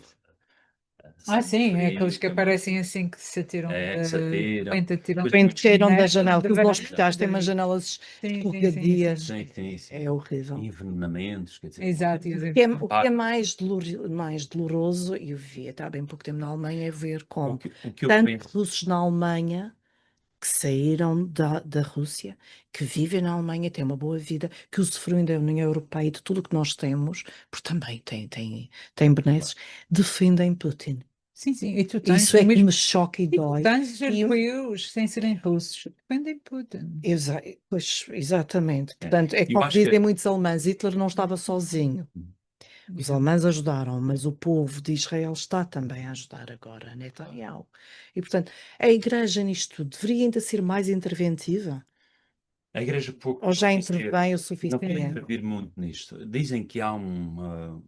A: Sim, é
C: frio,
A: aqueles que aparecem assim que se atiram
C: que se atiram.
A: repente atiram
C: Depois
B: Repente cheiram da
A: neve,
B: janela,
A: de
B: que os
A: varanda.
B: hospitais têm umas janelas
A: Sim, sim, sim, sim.
B: escorregadias.
C: sim.
B: É horrível.
C: Envenenamentos, quer dizer.
A: Exato,
B: O que é mais doloroso, e eu vi até há bem pouco tempo na Alemanha, é ver
C: O
B: como
C: que eu
B: tantos
C: penso,
B: russos na Alemanha que saíram da Rússia, que vivem na Alemanha, têm uma boa vida, que usufruem da União Europeia e de tudo o que nós temos, porque também têm benesses, defendem Putin.
A: Sim, e tu tens
B: Isso é
A: o
B: que
A: mesmo.
B: me choca e
A: E tu
B: dói.
A: tens
B: E,
A: europeus sem serem russos, dependem de Putin.
B: pois, exatamente.
C: é,
B: Portanto, é
C: eu
B: como
C: acho
B: dizem
C: que
B: muitos alemães, Hitler não estava sozinho. Os alemães ajudaram, mas o povo de Israel está também a ajudar agora, Netanyahu. E, portanto, a Igreja nisto tudo deveria ainda ser mais interventiva?
C: a Igreja pouco
B: Ou já
C: pode
B: intervém o
C: não pode
B: suficiente?
C: intervir muito nisto. Dizem que há uma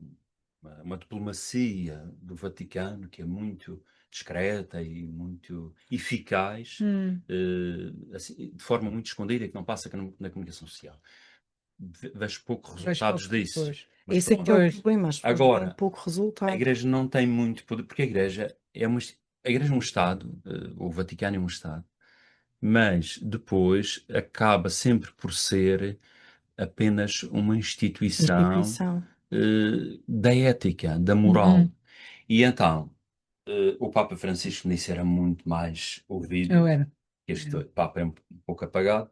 C: diplomacia do Vaticano que é muito discreta e muito eficaz, assim, de forma muito escondida, que não passa na comunicação social. Vejo pouco
A: Vejo
C: resultados
A: pouco,
C: disso.
A: pois.
C: Mas
B: Esse é que é o
A: Pois.
B: problema, as pessoas têm
C: agora,
B: pouco
C: a
B: resultado.
C: Igreja não tem muito poder, porque a Igreja é um Estado, o Vaticano é um Estado, mas depois acaba sempre por ser apenas uma instituição
B: Instituição.
C: da ética, da moral. E então, o Papa Francisco nisso era muito mais
A: Eu
C: ouvido.
A: era.
C: Este Papa é um pouco apagado.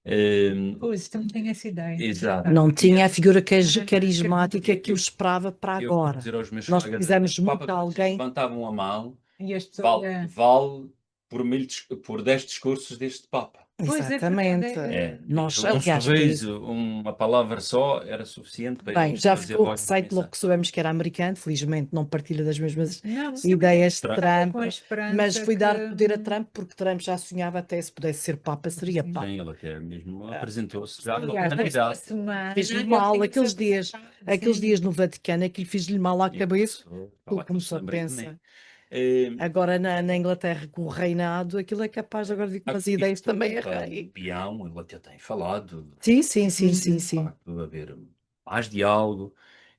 C: Eh,
A: Pois, também tenho essa ideia.
C: Exato.
B: Não tinha a figura carismática que eu esperava para
C: Eu costumo
B: agora.
C: dizer aos meus
B: Nós
C: colegas,
B: precisamos
C: o
B: muito
C: Papa
B: de
C: Francisco
B: alguém.
C: levantavam a mão,
A: E as pessoas.
C: vale por 10 discursos deste Papa.
A: Pois é verdade.
B: Exatamente. Nós,
C: Um
B: aliás, por isso.
C: sorriso, uma palavra só era suficiente para
B: Bem,
C: eles
B: já
C: fazer
B: ficou
C: logo uma
B: receito logo
C: mensagem.
B: que soubemos que era americano, felizmente não partilha das mesmas
A: Não,
B: ideias de
C: Tra-
B: Trump,
A: com a
B: mas
A: esperança
B: fui
A: que.
B: dar poder a Trump porque Trump já sonhava até se pudesse ser Papa, seria
A: Sim.
B: Papa.
C: Sim, ele até mesmo apresentou-se já como
A: Aliás, nesta
C: candidato.
A: semana.
B: Fez-lhe
A: ele
B: mal,
A: tinha
B: aqueles
A: sim.
B: dias no Vaticano, aquilo fez-lhe mal à
C: E
B: cabeça.
C: fala
B: Ele
C: que se
B: começou a
C: lembrei de
B: pensar.
C: mim. Eh,
B: Agora na Inglaterra, com o reinado, aquilo é capaz de agora vir com umas ideias
C: Isto
B: também a
C: preocupa o
B: rei.
C: peão, ele até tem falado
B: Sim, sim, sim, sim,
C: de
B: sim.
C: facto de haver mais diálogo,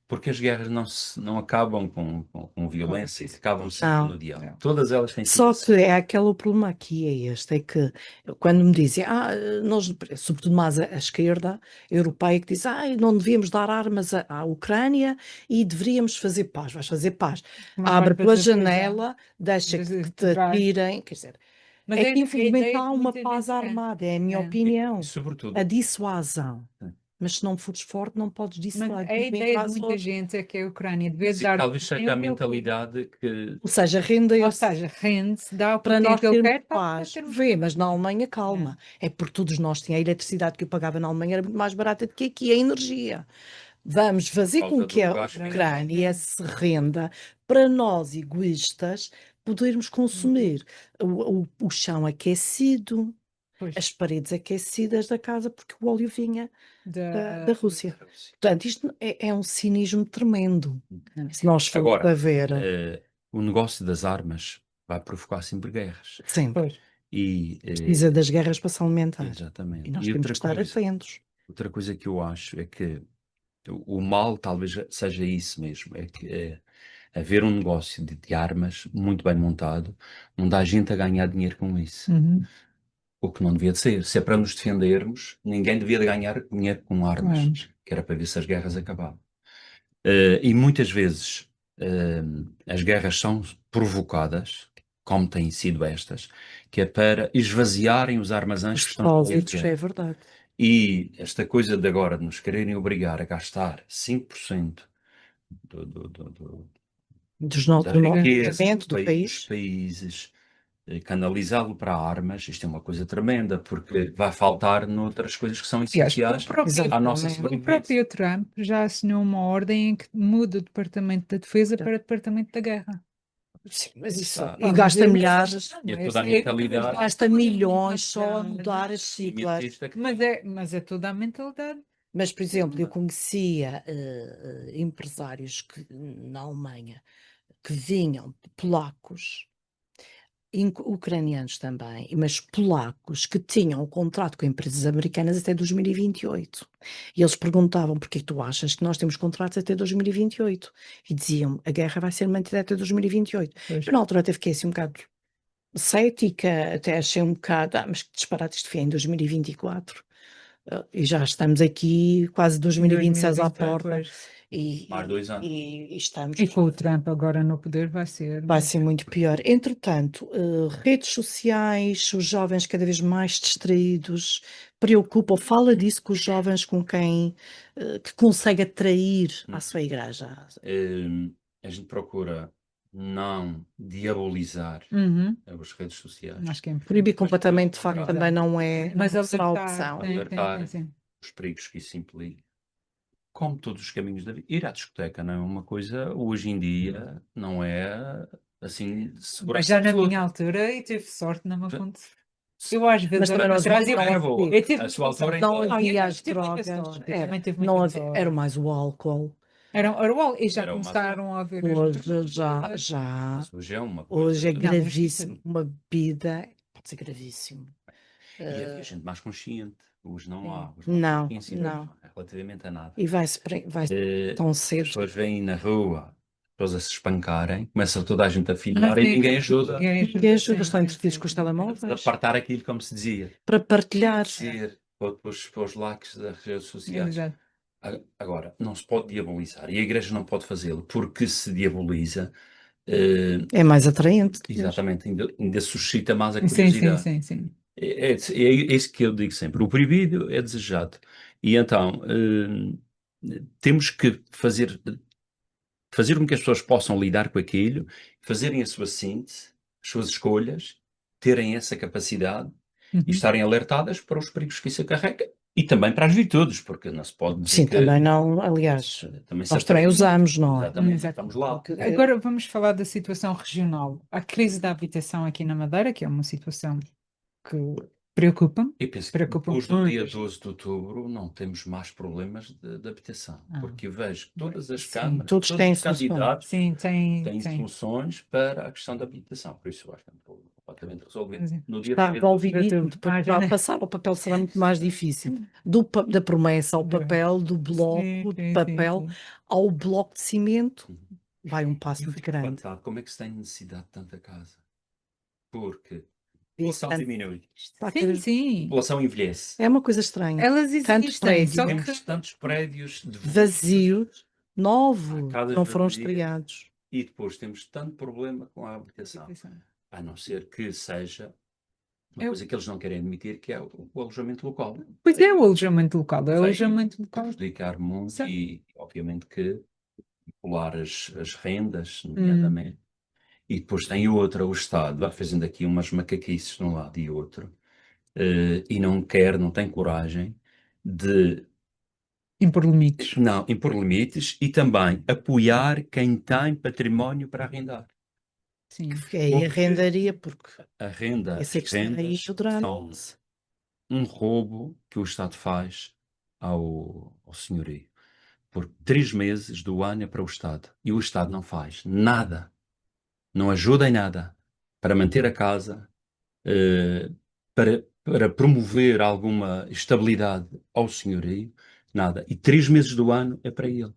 C: porque as guerras não acabam com violência, acabam sempre
B: Não.
C: no diálogo.
A: Não.
C: Todas elas têm sido
B: Só
C: assim.
B: que é aquele o problema aqui, é este, é que quando me dizem, nós, sobretudo mais a esquerda europeia, que diz, não devíamos dar armas à Ucrânia e deveríamos fazer paz, vais fazer paz.
A: Uma
B: Abre
A: parte da
B: pela
A: defesa.
B: janela, deixa que te atirem, quer dizer,
A: Mas
B: é que
A: a
B: infelizmente
A: ideia
B: há
A: que
B: uma
A: muita
B: paz
A: gente quer.
B: armada, é a minha
A: É.
B: opinião,
C: E, sobretudo,
B: a dissuasão.
C: sim.
B: Mas se não fores forte, não podes
A: Mas
B: dissuadir
A: a
B: o
A: ideia de muita
B: invasor.
A: gente é que a Ucrânia devia
C: Mas
A: dar
C: talvez
A: tem
C: seja
A: o
C: a
A: que ele quer.
C: mentalidade que
B: Ou seja,
A: Ou
B: render-se
A: seja, rende-se, dá o
B: para
A: partido
B: nós
A: que ele
B: termos
A: quer para
B: paz.
A: termos
B: Vê,
A: paz.
B: mas na Alemanha, calma. É porque todos nós tínhamos a eletricidade que eu pagava na Alemanha era muito mais barata do que aqui a energia. Vamos fazer com
C: causa
B: que
C: do
B: a
C: gás
B: Ucrânia se renda para nós, egoístas, podermos consumir o chão aquecido,
A: Pois,
B: as paredes aquecidas da casa, porque o óleo vinha da
A: da
B: Rússia.
C: Rússia.
B: Portanto, isto é um cinismo tremendo. Se nós formos
C: Agora,
B: a ver,
C: o negócio das armas vai provocar sempre guerras.
B: sempre,
A: pois.
C: E,
B: precisa das guerras para se alimentar. E
C: exatamente.
B: nós
C: E
B: temos que estar atentos.
C: outra coisa que eu acho é que o mal talvez seja isso mesmo, é que haver um negócio de armas muito bem montado, onde há gente a ganhar dinheiro com isso. O que não devia de ser. Se é para nos defendermos, ninguém devia de ganhar dinheiro com armas,
A: Vamos.
C: que era para ver se as guerras acabavam. E muitas vezes as guerras são provocadas, como têm sido estas, que é para esvaziarem os armazéns
B: Os
C: que estão cheios de
B: depósitos, é
C: guerra.
B: verdade.
C: E esta coisa de agora de nos quererem obrigar a gastar 5% do, do, do, do, da
B: Do nosso
C: riqueza
B: orçamento do
C: dos
B: país.
C: países, canalizá-lo para armas, isto é uma coisa tremenda, porque vai faltar noutras coisas que são
A: Aliás,
C: essenciais à nossa
B: Exatamente.
A: o
C: sobrevivência.
A: próprio Trump já assinou uma ordem em que muda o Departamento da Defesa para o Departamento da Guerra.
B: Sim, mas isso.
C: Está.
B: E gasta milhares,
C: E é toda a mentalidade
B: gasta milhões só a mudar as siglas.
C: imitista que
A: Mas é toda a mentalidade.
B: Mas, por exemplo, eu conhecia empresários na Alemanha que vinham polacos Ucranianos também, mas polacos que tinham um contrato com empresas americanas até 2028. E eles perguntavam: "Porquê que tu achas que nós temos contratos até 2028?" E diziam: "A guerra vai ser mantida até 2028."
A: Pois.
B: Eu na altura até fiquei assim um bocado cética, até achei um bocado: "mas que disparate, isto é em 2024, e já estamos aqui quase 2026 à
A: 2026,
B: porta,
A: pois.
B: e
C: Mais 2 anos.
B: estamos
A: E com o Trump agora no poder vai ser.
B: vai ser muito pior." Entretanto, redes sociais, os jovens cada vez mais distraídos, preocupam, fala disso com os jovens com quem, que consegue atrair à sua igreja.
C: A gente procura não diabolizar
A: Uhum.
C: as redes sociais,
A: Acho que é importante.
B: Proibir
C: mas
B: completamente, de facto,
C: alertar,
B: também não
A: Mas
B: será a
A: alertar,
B: opção.
A: sim,
C: alertar
A: sim.
C: os perigos que isso implica. Como todos os caminhos da vida. Ir à discoteca não é uma coisa, hoje em dia, não é assim de
A: Mas
C: segurança
A: já na
C: absoluta.
A: minha altura, e tive sorte, não me
C: Já-
A: aconteceu. Eu às vezes
B: Mas também não
A: atrás
B: havia
A: e
C: Era
B: drogas.
C: boa.
A: eu tive
C: A sua
A: muita
C: altura
A: sorte.
B: Não
C: ainda
B: havia
A: eu
B: as
A: tive muita
B: drogas,
A: sorte, eu também tive
B: não
A: muita
B: havia, era
A: sorte.
B: mais o álcool.
A: E já
C: era uma.
A: começaram a haver
B: Hoje já,
C: Mas hoje é uma coisa.
B: hoje é
A: mas
B: gravíssimo. Uma bebida pode ser gravíssimo.
C: E havia gente mais consciente. Hoje não há. Hoje
B: Não,
C: há consciência
B: não.
C: relativamente a nada.
B: E vai tão
C: As
B: cedo.
C: pessoas vêm na rua, as pessoas a se espancarem, começa toda a gente a filmar e
A: sim,
C: ninguém ajuda
B: Ninguém ajuda,
A: sim,
B: estão
A: sim,
B: entretidos
A: sim,
B: com os
A: sim.
C: a
B: telemóveis
C: apartar aquilo, como se dizia.
B: para partilhar.
C: Dizer para os likes das redes sociais.
A: Exato.
C: Agora, não se pode diabolizar e a Igreja não pode fazê-lo, porque se diaboliza,
B: É mais atraente.
C: exatamente, ainda suscita mais a
A: Sim, sim,
C: curiosidade.
A: sim, sim.
C: É isso que eu digo sempre. O proibido é desejado. E então, temos que fazer com que as pessoas possam lidar com aquilo, fazerem a sua síntese, as suas escolhas, terem essa capacidade e
A: Uhum.
C: estarem alertadas para os perigos que isso acarrega e também para as virtudes, porque não se pode dizer
B: Sim,
C: que
B: também não, aliás,
C: também se
B: nós também
C: aprende.
B: usamos, não é?
C: Exatamente,
A: Exato.
C: estamos lá.
B: Porque,
A: Agora vamos falar da situação regional. A crise da habitação aqui na Madeira, que é uma situação que preocupa-me,
C: Eu penso que
A: preocupa
C: depois do dia
A: muitas.
C: 12 de outubro não temos mais problemas de habitação, porque eu vejo que todas as
A: Sim.
C: câmaras,
B: todos
C: todos
B: têm
C: os
B: soluções.
C: candidatos
A: Sim,
C: têm
A: tem.
C: soluções para a questão da habitação. Por isso eu acho que é um problema completamente resolvido.
A: Sim.
C: No dia
B: Está
C: 12
B: resolvidíssimo, depois
A: já,
B: para
A: né?
B: passar ao papel será muito mais difícil. Da promessa ao papel, do bloco de papel
A: Sim.
B: ao bloco de cimento,
C: Uhum.
B: vai um passo
C: Eu
B: muito
C: fico
B: grande.
C: espantado como é que se tem necessidade de tanta casa. Porque a
B: Isso
C: população diminui,
B: está
A: Sim,
C: a
A: sim.
C: população envelhece.
B: É uma coisa estranha.
A: Elas
B: Tantos
A: existem, só
B: prédios
A: que.
C: Temos tantos prédios
B: vazios,
C: há
B: novos,
C: casas
B: não foram
C: vazias
B: estreados.
C: e depois temos tanto problema com a habitação. A não ser que seja uma
A: Eu-
C: coisa que eles não querem admitir, que é o alojamento local.
A: Pois é, o alojamento local. É o
C: Vai
A: alojamento local.
C: prejudicar muito
A: Certo.
C: e, obviamente, que pular as rendas,
A: Hum.
C: nomeadamente. E depois tem outra, o Estado, vai fazendo aqui umas macaquices de um lado e outro, e não tem coragem de
A: Impor limites.
C: não impor limites e também apoiar quem tem património para arrendar.
A: Sim.
B: Aí arrendaria, porque
C: As rendas
B: aí o drama.
C: são um roubo que o Estado faz ao senhorio. Por 3 meses do ano é para o Estado. E o Estado não faz nada, não ajuda em nada para manter a casa, para promover alguma estabilidade ao senhorio, nada. E 3 meses do ano é para ele.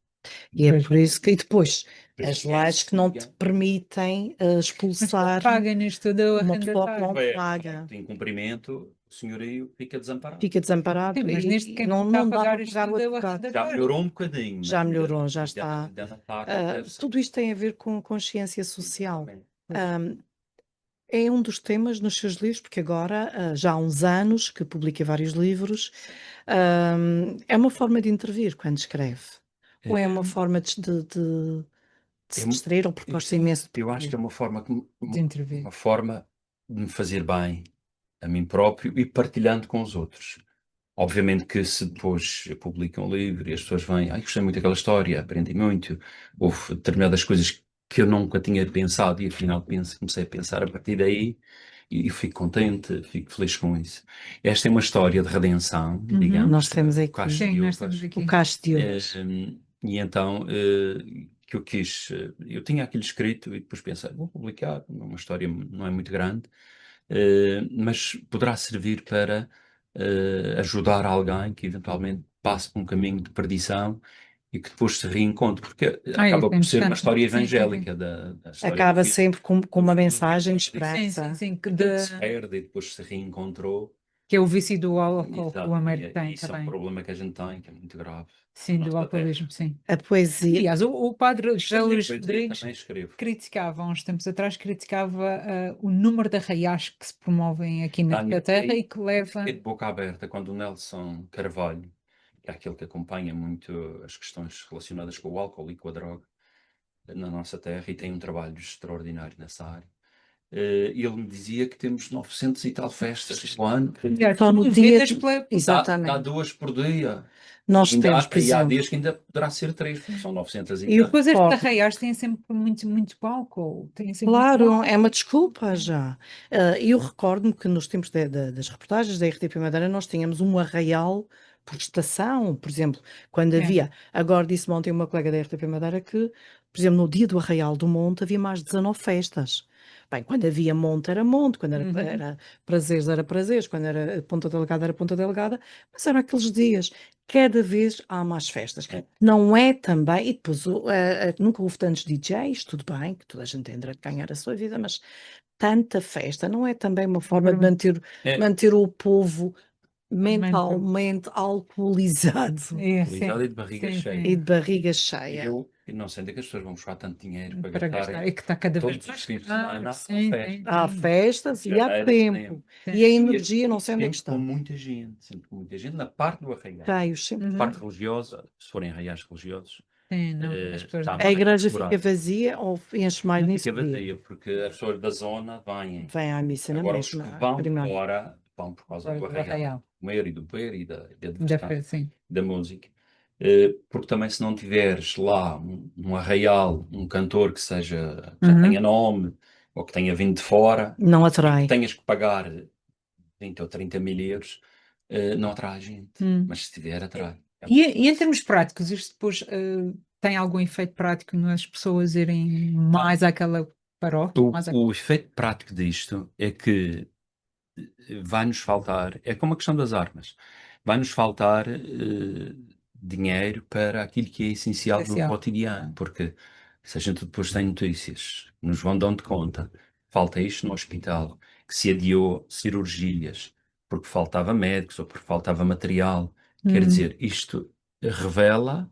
B: E é
A: Pois.
B: por isso que e depois
C: Por
B: as
C: isso
B: leis que não te
C: siga.
B: permitem
A: Mas
B: expulsar
A: paga nisto tudo o
B: uma pessoa que
A: arrendatário.
B: não
C: É,
B: paga.
C: em cumprimento, o senhorio fica desamparado.
B: Fica desamparado
A: Sim, mas neste
B: e
A: quem
B: não,
A: está a
B: não dá
A: pagar
B: para
A: isto
B: pagar o
A: tudo é o
B: advogado.
C: Já
A: arrendatário.
C: melhorou um bocadinho,
B: Já
C: mas
B: melhorou,
C: ainda,
B: já está.
C: ainda não está como deve ser.
B: Tudo isto tem a ver com consciência social.
C: Exatamente.
B: É um dos temas nos seus livros, porque agora já há uns anos que publica vários livros. É uma forma de intervir quando escreve? Ou é uma forma de se distrair, ou porque gosta imenso de
C: Eu acho que é uma forma,
A: De intervir.
C: uma forma de me fazer bem a mim próprio e partilhando com os outros. Obviamente que se depois eu publico um livro e as pessoas vêm, gostei muito daquela história, aprendi muito, houve determinadas coisas que eu nunca tinha pensado e afinal comecei a pensar a partir daí e fico contente, fico feliz com isso. Esta é uma história de redenção, digamos.
B: Nós temos
C: o
B: aqui.
C: Cacho
A: Sim,
C: de
A: nós
C: Uvas.
A: estamos aqui.
B: O cacho de hoje.
C: E então que eu quis. Eu tinha aquilo escrito e depois pensei, vou publicar, uma história não é muito grande, mas poderá servir para ajudar alguém que eventualmente passe por um caminho de perdição e que depois se reencontre, porque acaba
A: Isso é
C: por ser uma
A: importante.
C: história
A: Sim, sim, sim.
C: evangélica da história do
B: Acaba
C: filho,
B: sempre com uma
C: do
B: mensagem de
C: filho que
A: Sim, sim,
B: esperança.
A: sim,
C: se perde e depois se reencontrou.
A: que é o vício do álcool que o
C: Exato,
A: Homero
C: e
A: tem
C: isso é um
A: também.
C: problema que a gente tem, que é muito grave
A: Sim,
C: na
A: do
C: nossa terra.
A: alcoolismo, sim.
B: A poesia,
A: Aliás, o padre José
C: Escrevo
A: Luís
C: poesia,
A: Rodrigues
C: também escrevo.
A: criticava, há uns tempos atrás, criticava o número de arraiais que se promovem aqui na
C: Tenho-
A: terra
C: e
A: e que leva...
C: fiquei de boca aberta quando o Nelson Carvalho, que é aquele que acompanha muito as questões relacionadas com o álcool e com a droga na nossa terra e tem um trabalho extraordinário nessa área. Ele me dizia que temos 900 e tal festas no ano,
A: Aliás,
B: só no dia.
A: promovidas pela...
C: dá
B: Exatamente.
C: 2 por dia.
B: Nós
C: Ainda
B: temos, por
C: e há
B: exemplo,
C: dias que ainda poderá ser 3, porque são 900 e
B: e eu
C: tal.
A: Depois estes
B: recordo,
A: arraiais têm sempre muito álcool. Têm sempre muito
B: claro,
A: álcool.
B: é uma desculpa já. Eu recordo-me que nos tempos das reportagens da RTP Madeira nós tínhamos um arraial por estação, por exemplo, quando
A: É.
B: havia, agora disse-me ontem uma colega da RTP Madeira que, por exemplo, no dia do Arraial do Monte havia mais de 19 festas. Bem, quando havia monte era monte, quando
A: Uhum.
B: era prazeres era prazeres, quando era Ponta Delgada era Ponta Delgada, mas eram aqueles dias. Cada vez há mais festas. Não é também, e depois nunca houve tantos DJs, tudo bem, que toda a gente tem direito de ganhar a sua vida, mas tanta festa não é também uma forma de
C: É,
B: manter o povo
A: Mental.
B: mentalmente alcoolizado
A: É,
C: Cuidado e de
A: sim,
C: barriga
A: sim,
C: cheia.
B: e
A: sim.
B: de barriga
C: E
B: cheia.
C: eu não sei onde é que as pessoas vão buscar tanto dinheiro para
A: Para gastar.
C: gastarem
A: É que está cada vez
C: todos os
A: mais
C: fins de
A: caro.
C: semana à
A: Sim,
C: festa.
A: sim,
B: Há
A: sim.
B: festas e há
C: Janeiro,
B: tempo.
A: Sim.
B: E a
C: E
B: energia não sei onde é que
C: sempre com
B: está.
C: muita gente, sempre com muita gente, na parte do arraial.
B: Cheios, sempre.
C: Na
A: Uhum.
C: parte religiosa, se forem arraiais religiosos,
A: Sim, não, as pessoas
C: está
A: não.
B: A
C: mais
B: igreja
C: segurado.
B: fica vazia ou enche mais
C: Não
B: nesse
C: fica
B: dia?
C: vazia, porque as pessoas da zona vêm.
B: Vem à missa na
C: Agora, os que
B: mesma,
C: vão
B: primeiro.
C: fora, vão por causa
A: Fora
C: do
A: do
C: arraial,
A: arraial.
C: comer e do beber e da
A: Da
C: diversão,
A: sim.
C: da música. Porque também se não tiveres lá um arraial, um cantor que seja, que já tenha
A: Uhum.
C: nome, ou que tenha vindo de fora,
B: Não
C: e que
B: atrai.
C: tenhas que pagar 20 ou 30 mil euros, não atrai gente.
A: Hum.
C: Mas se tiver, atrai.
A: E em termos práticos, isto depois tem algum efeito prático nas pessoas irem mais àquela paróquia? Mais
C: O efeito prático disto é que vai-nos faltar, é como a questão das armas, vai-nos faltar dinheiro para aquilo que é essencial no
A: Essencial.
C: cotidiano, porque se a gente depois tem notícias que nos vão dando conta, falta isto no hospital, que se adiou cirurgias porque faltava médicos ou porque faltava material, quer dizer, isto revela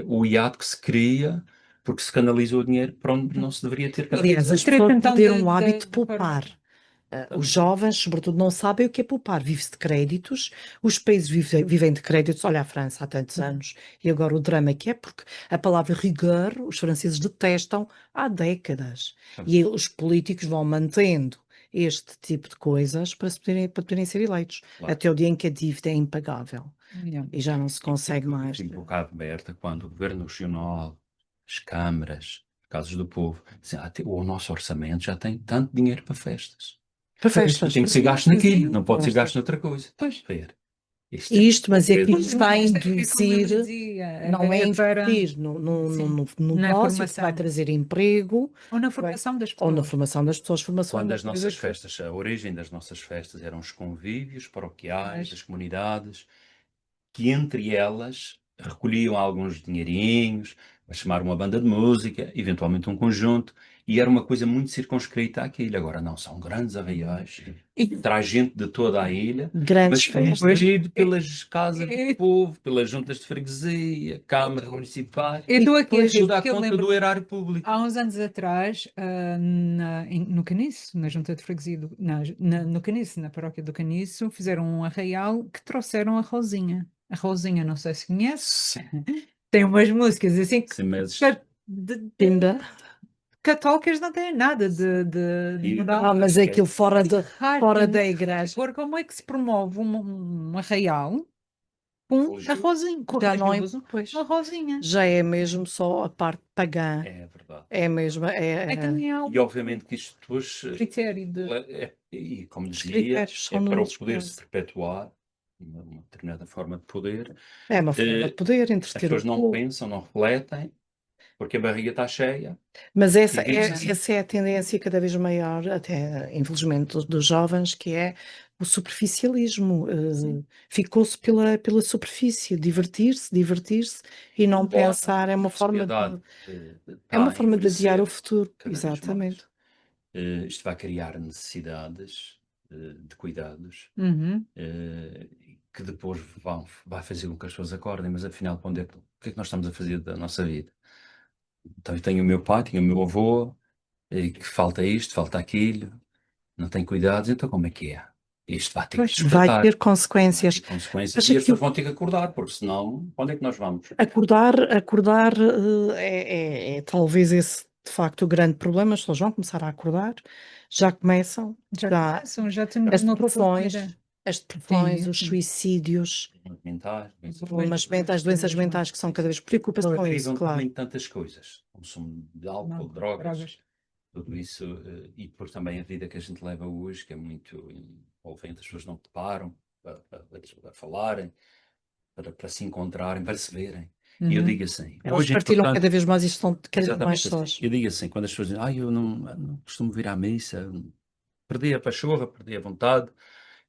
C: o hiato que se cria porque se canalizou o dinheiro para onde não se deveria ter
B: Aliás,
C: canalizado.
B: as pessoas
A: então,
B: perderam o hábito de poupar.
A: paróquia.
B: Os jovens, sobretudo, não sabem o que é poupar. Vive-se de créditos, os países vivem de créditos. Olha a França há tantos anos e agora o drama que é, porque a palavra rigueur os franceses detestam há décadas. E os políticos vão mantendo este tipo de coisas para poderem ser eleitos,
C: Claro.
B: até o dia em que a dívida é impagável e já não se consegue mais.
C: Fico um bocado aberta quando o Governo Regional, as câmaras, as Casas do Povo, dizem, o nosso orçamento já tem tanto dinheiro para festas.
B: Para festas.
C: Tem que ser gasto naquilo, não pode ser gasto noutra coisa.
A: Pois.
C: Ver.
B: Isto, mas é que
C: Pois,
B: isto está a
A: É como eu
B: induzir,
A: dizia,
B: não é
A: para
B: investir no
A: sim, na
B: negócio que vai
A: formação
B: trazer emprego
A: ou na
B: que vai-
A: formação das
B: ou na
A: pessoas.
B: formação das pessoas. Formação é
C: quando
B: uma
C: as
B: coisa
C: nossas
B: que
C: festas, a origem das nossas festas eram os convívios paroquiais,
A: Mas,
C: das comunidades, que entre elas recolhiam alguns dinheirinhos, a chamar uma banda de música, eventualmente um conjunto, e era uma coisa muito circunscrita àquilo. Agora não, são grandes arraiais, e traz gente de toda a ilha,
B: grandes
C: mas
B: festas.
C: protegido pelas casas do povo, pelas juntas de freguesia, câmaras municipais,
A: eu estou aqui a rir,
C: tudo à
A: porque eu
C: conta
A: lembro
C: do erário público.
A: há uns anos atrás, no Caniço, na Junta de Freguesia, no Caniço, na paróquia do Caniço, fizeram um arraial que trouxeram a Rosinha. A Rosinha, não sei se conhece, tem umas músicas assim que
C: Sim, mas
B: Pimba.
A: católicas não têm nada de moral.
B: Mas é aquilo fora
A: Raro,
B: da igreja.
A: agora, como é que se promove um arraial com a Rosinha? Com
B: Já não é,
A: religioso,
B: pois,
A: uma Rosinha.
B: já é mesmo só a parte pagã.
C: é verdade.
B: É mesmo,
A: É também
C: E
A: algo
C: obviamente que isto depois,
A: critério de.
C: e como
B: os
C: dizia,
B: critérios
C: é
B: são
C: para o
B: nulos
C: poder se
B: quase.
C: perpetuar, uma determinada forma de poder.
B: É uma forma de poder,
C: As
B: entreter o
C: pessoas não
B: povo.
C: pensam, não refletem, porque a barriga está cheia
B: Mas
C: e
B: essa
C: diz-se,
B: é a tendência cada vez maior, até infelizmente, dos jovens, que é o superficialismo. Ficou-se pela superfície, divertir-se e não
C: embora
B: pensar.
C: a sociedade
B: É uma
C: está a
B: forma de adiar o
C: envelhecer
B: futuro.
C: cada vez
B: Exatamente.
C: mais. Isto vai criar necessidades de cuidados
A: Uhum.
C: eh, que depois vai fazer com que as pessoas acordem, mas afinal, o que é que nós estamos a fazer da nossa vida? Então, eu tenho o meu pai, tenho o meu avô, que falta isto, falta aquilo, não tem cuidados, então como é que é? Isto vai ter que
B: Pois, vai
C: despertar,
B: ter
C: vai
B: consequências.
C: ter consequências
B: Acha
C: e as
B: que
C: pessoas vão ter que acordar, porque senão, onde é que nós vamos?
B: acordar é talvez esse, de facto, o grande problema. As pessoas vão começar a acordar, já começam,
A: Já
B: já
A: começam, já temos
B: as
A: uma
B: depressões,
A: procura.
B: os
A: Sim.
B: suicídios,
C: Mentais,
B: problemas mentais, doenças mentais que são cada vez preocupa-se com isso,
C: derivam
B: claro.
C: também de tantas coisas, consumo de álcool, drogas, tudo isso, e depois também a vida que a gente leva hoje, que é muito envolvente, as pessoas não param a falarem, para se encontrarem, para se verem. E eu
A: Uhum.
C: digo assim,
B: Elas
C: hoje é
B: partilham cada
C: importante,
B: vez mais e estão cada vez mais
C: exatamente assim,
B: sós.
C: eu digo assim, quando as pessoas dizem, eu não costumo vir à missa, perdi a pachorra, perdi a vontade,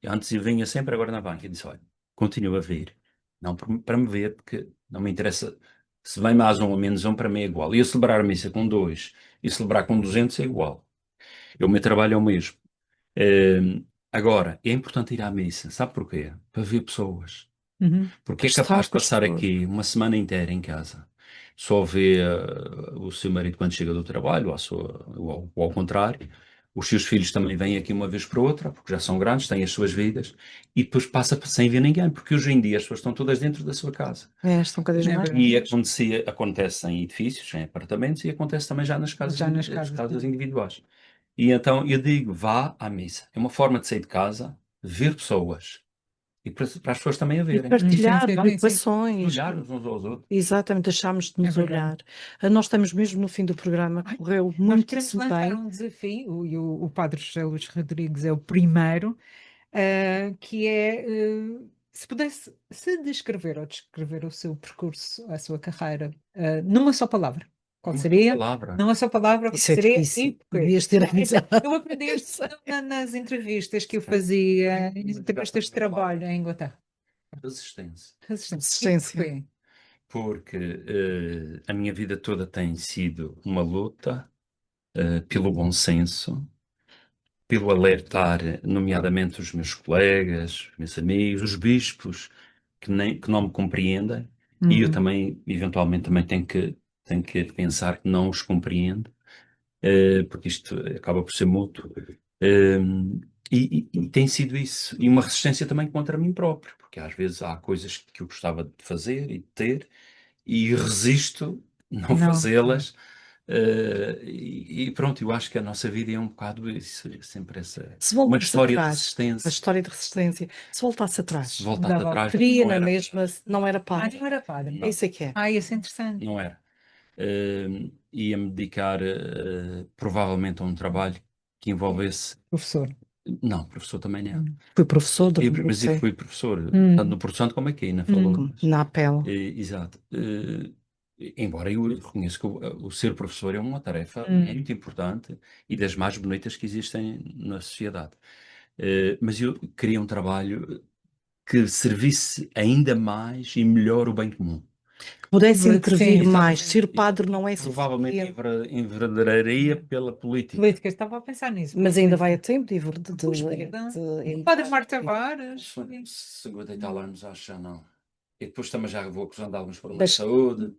C: e antes eu vinha sempre, agora na banca, e disse, olha, continuo a vir, não para me ver, porque não me interessa se vem mais um ou menos um, para mim é igual. E eu celebrar a missa com 2 e celebrar com 200 é igual. O meu trabalho é o mesmo. Agora, é importante ir à missa, sabe porquê? Para ver pessoas.
A: Uhum.
C: Porque é
B: Estar
C: capaz de
B: com as
C: passar
B: pessoas.
C: aqui uma semana inteira em casa, só vê o seu marido quando chega do trabalho, ou ao contrário. Os seus filhos também vêm aqui uma vez por outra, porque já são grandes, têm as suas vidas, e depois passa sem ver ninguém, porque hoje em dia as pessoas estão todas dentro da sua casa.
B: Estão cada vez
A: É
B: mais.
A: verdade.
C: E acontece em edifícios, em apartamentos, e acontece também já nas casas,
A: Já nas
C: as
A: casas.
C: casas individuais. E então eu digo, vá à missa. É uma forma de sair de casa, ver pessoas, e para as pessoas também a
B: E
C: verem.
B: partilhar
A: Sim.
B: preocupações.
C: Olhar uns aos outros.
B: Exatamente, deixámos de
A: É
B: nos
A: verdade.
B: olhar. Nós estamos mesmo no fim do programa,
A: Ai,
B: correu
A: Nós
B: muito
A: queremos lançar
B: bem.
A: um desafio, e o Padre José Luís Rodrigues é o primeiro, que é, se pudesse se descrever ou descrever o seu percurso, a sua carreira, numa só palavra, qual
C: Uma
A: seria?
C: palavra.
A: Numa só palavra, qual
B: Isso é
A: seria e
B: difícil.
A: porquê?
B: Devias ter avisado.
A: Eu aprendi isto nas entrevistas que eu fazia, em entrevistas de trabalho em Inglaterra.
C: Resistência.
A: Resistência. E
B: Resistência.
A: porquê?
C: Porque a minha vida toda tem sido uma luta pelo bom senso, pelo alertar, nomeadamente os meus colegas, os meus amigos, os bispos, que não me compreendem, e eu
A: Uhum.
C: também, eventualmente, também tenho que pensar que não os compreendo, porque isto acaba por ser mútuo. E tem sido isso. E uma resistência também contra mim próprio, porque às vezes há coisas que eu gostava de fazer e de ter, e resisto não
A: Não.
C: fazê-las. E pronto, eu acho que a nossa vida é um bocado isso, é sempre
B: Se
C: uma
B: voltasse
C: história de
B: atrás, a
C: resistência.
B: história de resistência, se voltasse
C: Se
B: atrás,
C: voltasse atrás,
B: queria
C: não
B: na
C: era,
B: mesma, não era padre.
A: Não era padre.
C: não,
B: Isso é que é.
A: Isso é interessante.
C: não era. Ia-me dedicar provavelmente a um trabalho que envolvesse.
A: Professor.
C: Não, professor também não.
B: Fui professor de
C: Mas eu
B: sei.
C: fui professor, tanto no Porto Santo como aqui, na falou.
B: Na Apel.
C: Exato. Embora eu reconheça que o ser professor é uma tarefa
A: Hum.
C: muito importante e das mais bonitas que existem na sociedade. Mas eu queria um trabalho que servisse ainda mais e melhor o bem comum.
B: Que pudesse
A: Sim,
B: intervir mais.
C: exatamente.
B: Ser padre não é
C: Provavelmente
B: suficiente.
C: enveredaria pela política.
A: Política, estava a pensar nisso.
B: Mas ainda vai a tempo de
A: Padre Marta Tavares.
C: 50 e tal anos, acho já não. E depois também já vou acusando alguns problemas de saúde.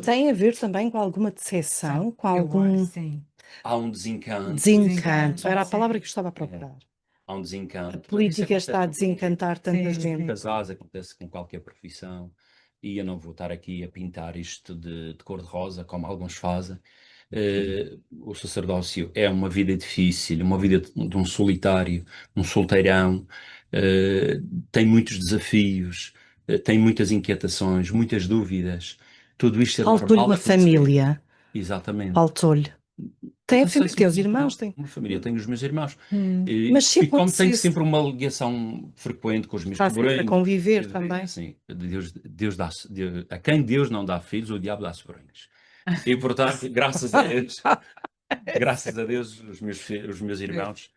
B: Tem a ver também com alguma decepção, com algum
A: Sim.
C: Há um desencanto.
B: desencanto. Era a
A: Sim.
B: palavra que eu estava a procurar.
C: Há um desencanto.
B: A política
C: Isso
B: está a
C: acontece com
B: desencantar tanta
A: Sim,
B: gente.
C: casais, acontece com qualquer profissão, e eu não vou estar aqui a pintar isto de cor-de-rosa, como alguns fazem. O sacerdócio é uma vida difícil, uma vida de um solitário, um solteirão, tem muitos desafios, tem muitas inquietações, muitas dúvidas. Tudo isto é
B: Faltou-lhe
C: normal
B: uma
C: de acontecer.
B: família.
C: Exatamente.
B: Faltou-lhe. Tem a
C: Não sei
B: família,
C: se
B: tem os irmãos, tem.
C: uma família, eu tenho os meus irmãos.
B: Mas se
C: E como tenho
B: acontecesse,
C: sempre uma ligação frequente com os meus
B: está sempre a
C: sobrinhos,
B: conviver também.
C: assim, a quem Deus não dá filhos, o diabo dá sobrinhos. E portanto, graças a Deus, os meus irmãos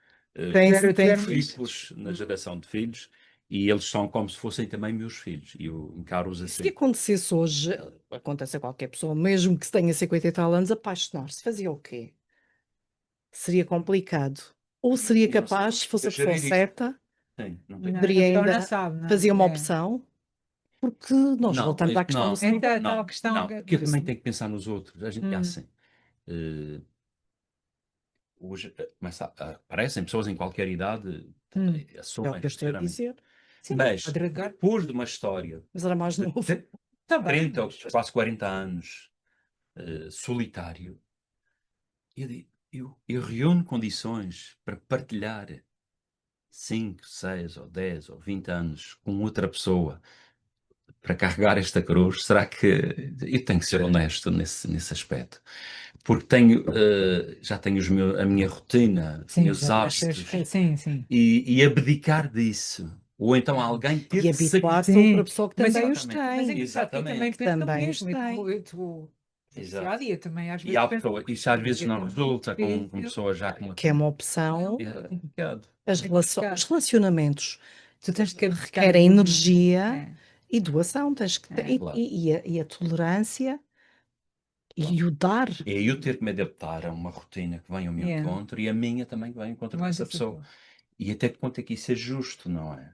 B: Tem
C: filhos na geração de filhos, e eles são como se fossem também meus filhos, e eu encaro-os
B: Se
C: assim.
B: acontecesse hoje, acontece a qualquer pessoa, mesmo que tenha 50 e tal anos, apaixonar-se, fazia o quê? Seria complicado. Ou seria
C: Eu não sei
B: capaz, se fosse a
C: eu
B: pessoa
C: gerir isto.
B: certa,
C: Sim, não
A: Não,
C: tenho.
A: a
B: poderia
A: pessoa não
B: ainda
A: sabe, não
B: fazer uma
A: é?
B: opção, porque nós
C: Não,
B: voltamos à questão do
C: não,
A: É tal
C: não,
A: questão
C: não, porque eu também tenho que pensar nos outros. A gente é
A: Hum,
C: assim. eh, Hoje aparecem pessoas em qualquer idade,
A: hum.
B: é o
C: assumem
B: que eu estou a
C: perfeitamente.
B: dizer,
A: Sim,
C: Mas
A: pode regar.
C: depois de uma história
B: mas era mais
C: de
B: novo.
A: Está bem,
C: 30 ou
A: mas
C: quase 40 anos, solitário, eu reúno condições para partilhar 5, 6 ou 10 ou 20 anos com outra pessoa para carregar esta cruz. Será que eu tenho que ser honesto nesse aspecto? Porque já tenho a minha rotina, os
A: sim,
C: meus
A: já estás.
C: hábitos,
A: Sim, sim.
C: e abdicar disso. Ou então alguém ter
B: E
C: que sacrificar.
B: habituar-se a outra
A: Sim,
B: pessoa que
A: mas,
B: também os
C: Exatamente,
A: mas é
B: tem.
A: engraçado que eu também
C: exatamente.
A: penso o
B: Também os
A: mesmo.
B: tem.
A: Eu estou
C: Exato.
A: associada e eu também às
C: E
A: vezes penso
C: isso às vezes
A: que é
C: não
A: tão
C: resulta com
A: difícil.
C: pessoas já com uma
B: Que é uma
C: família.
B: opção.
C: É complicado.
B: Os
A: É complicado.
B: relacionamentos
A: Tu tens que abdicar
B: requerem
A: de
B: energia
A: é,
B: e doação. Tens que
A: é.
C: Claro.
B: e a tolerância
C: Claro.
B: e o dar.
C: É eu ter que me adaptar a uma rotina que vem ao meu
A: Yeah.
C: encontro, e a minha também que vem ao encontro
A: Mas
C: dessa
A: essa
C: pessoa.
A: pessoa.
C: E até que ponto é que isso é justo, não é?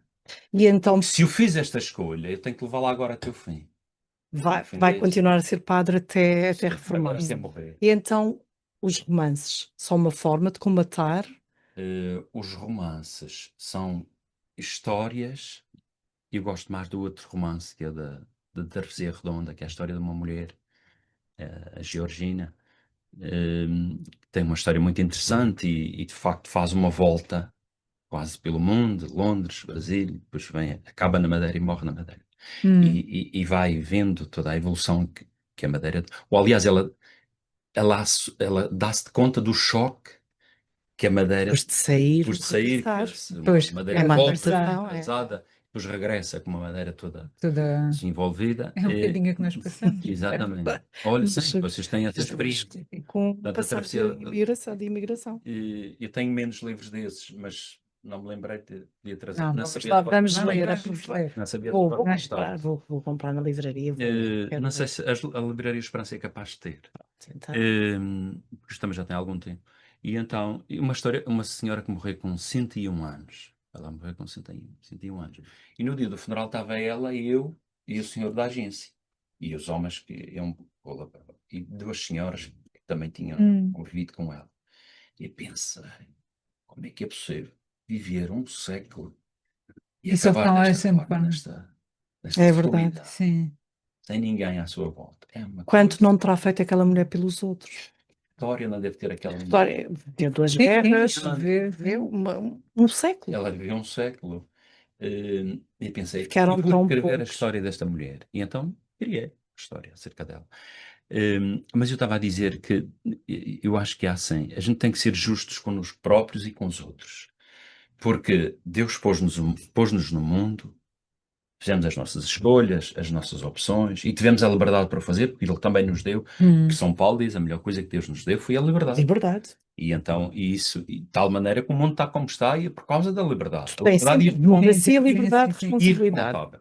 B: E então
C: Se eu fiz esta escolha, eu tenho que levá-la agora até o fim. Até o fim
B: vai
C: disto.
B: continuar a ser padre até
C: Sim,
B: reformar-se.
C: até
A: Sim.
C: morrer.
B: E então os romances são uma forma de combater.
C: Os romances são histórias. Eu gosto mais do outro romance, que é da Travessia Redonda, que é a história de uma mulher, a Georgina, que tem uma história muito interessante, e de facto faz uma volta quase pelo mundo, Londres, Brasil, depois vem, acaba na Madeira e morre na Madeira.
A: Hum.
C: E vai vendo toda a evolução que a Madeira. Ou aliás, ela dá-se conta do choque que a Madeira,
B: Depois de sair,
C: que
B: regressar.
A: Pois,
C: a
B: É
C: Madeira
B: uma
C: volta
B: adaptação, é.
C: atrasada, depois regressa com uma Madeira toda
A: toda.
C: desenvolvida.
A: É um bocadinho o que nós passamos.
C: Exatamente. Olha, sim,
B: Mas
C: vocês têm essa experiência.
B: com
C: Portanto, a
B: passagem
C: travessia.
B: de imigração.
C: Eu tenho menos livros desses, mas não me lembrei de trazer.
A: Não,
C: Não
A: vamos
C: sabia
B: Lá,
C: de cor.
B: vamos
A: vamos,
B: ler,
A: vamos ler.
C: Não sabia de
B: vou
C: cor.
B: comprar, vou comprar na livraria. Quero
C: Não sei
B: ver.
C: se a Livraria Esperança é capaz de ter.
B: Então,
C: Porque isto também já tem algum tempo. E então, uma história, uma senhora que morreu com 101 anos. Ela morreu com 101 anos. E no dia do funeral estava ela, eu e o senhor da agência. E os homens que iam colaborar. E duas senhoras que também tinham
A: Hum.
C: convivido com ela. E pensei, como é que é possível viver um século e
A: E só
C: acabar
A: estão lá
C: desta
A: sempre
C: forma,
A: quando.
C: nesta
B: é verdade.
C: solidão,
A: Sim.
C: sem ninguém à sua volta? É uma
B: Quanto
C: coisa.
B: não terá feito aquela mulher pelos outros?
C: História não deve ter aquela.
B: História, deu duas
A: Sim,
B: guerras,
A: sim, ver.
B: viveu um século.
C: Ela viveu um século. E pensei, eu
B: Ficaram
C: vou
B: tão
C: escrever a
B: poucos.
C: história desta mulher. E então criei a história acerca dela. Mas eu estava a dizer que eu acho que é assim. A gente tem que ser justos com os próprios e com os outros. Porque Deus pôs-nos no mundo, fizemos as nossas escolhas, as nossas opções, e tivemos a liberdade para fazer, porque Ele também nos deu, que São Paulo diz, a melhor coisa que Deus nos deu foi a liberdade.
B: Liberdade.
C: E então, de tal maneira que o mundo está como está, e é por causa da liberdade. A
B: Tem
C: liberdade
B: sempre democracia,
A: sim,
B: liberdade,
A: sim, sim.
B: responsabilidade.
C: irremontável.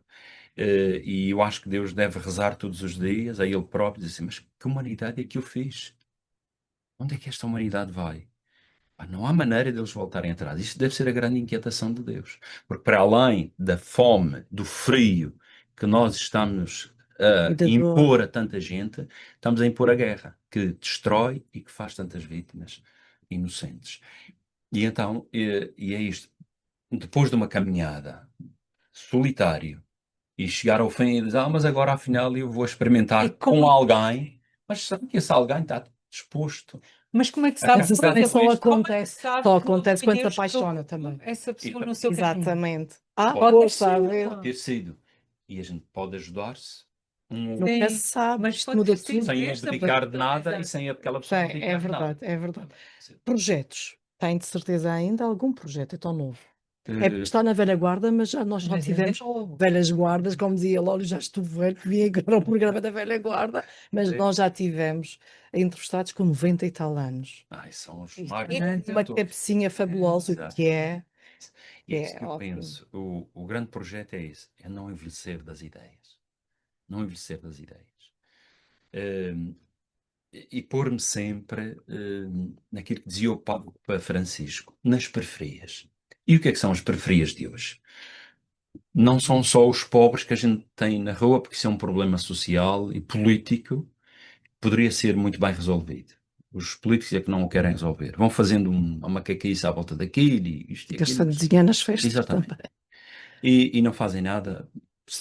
C: E eu acho que Deus deve rezar todos os dias a Ele próprio e dizer assim, mas que humanidade é que eu fiz? Onde é que esta humanidade vai? Pá, não há maneira deles voltarem atrás. Isto deve ser a grande inquietação de Deus. Porque para além da fome, do frio que nós estamos
B: E
C: a
B: da dor.
C: impor a tanta gente, estamos a impor a guerra, que destrói e que faz tantas vítimas inocentes. E então, e é isto. Depois de uma caminhada solitário e chegar ao fim e dizer, mas agora afinal eu vou
A: E
C: experimentar
A: como,
C: com alguém, mas sabe que esse alguém está disposto
A: mas como é que
C: a
A: sabes?
B: Mas isso
C: carregar
B: também
C: com isto?
A: Como é que sabes
B: só
A: que não
B: acontece
A: foi
B: quando se
A: Deus que
B: apaixona
A: colocou
B: também.
A: essa pessoa
C: E-
A: no seu caminho?
B: Exatamente.
C: Pode
A: Pode
B: Pois, está a
A: ter
B: ver?
A: sido.
C: ter sido. E a gente pode ajudar-se um ao outro,
B: Nunca se
A: Sim,
B: sabe,
A: mas
B: isto
A: pode
B: muda
A: ter sido
B: tudo.
C: sem
A: esta
C: abdicar de nada e
A: pessoa.
C: sem aquela pessoa
B: Tem, é
C: abdicar de nada.
B: verdade, é verdade. Projetos. Tem de certeza ainda algum projeto é tão novo? É porque está na velha guarda, mas nós já
A: Mas é
B: tivemos
A: novo.
B: velhas guardas, como dizia Lólio, já estou velho, que vim agora ao programa da velha guarda, mas
C: Sim.
B: nós já tivemos entrevistados com 90 e tal anos.
C: Ai, são os
B: E
C: magos
A: Portanto,
B: uma
C: mentores.
B: cabecinha fabulosa,
C: Exato.
B: que é
C: E é isso que eu
B: ótimo.
C: penso. O grande projeto é isso, é não envelhecer das ideias. Não envelhecer das ideias. Hum, e pôr-me sempre naquilo que dizia o Papa Francisco, nas periferias. E o que é que são as periferias de hoje? Não são só os pobres que a gente tem na rua, porque isso é um problema social e político, poderia ser muito bem resolvido. Os políticos é que não o querem resolver. Vão fazendo uma macaquice à volta daquilo e isto e aquilo.
B: Gastando dinheiro nas festas
C: Exatamente.
B: também.
C: E não fazem nada,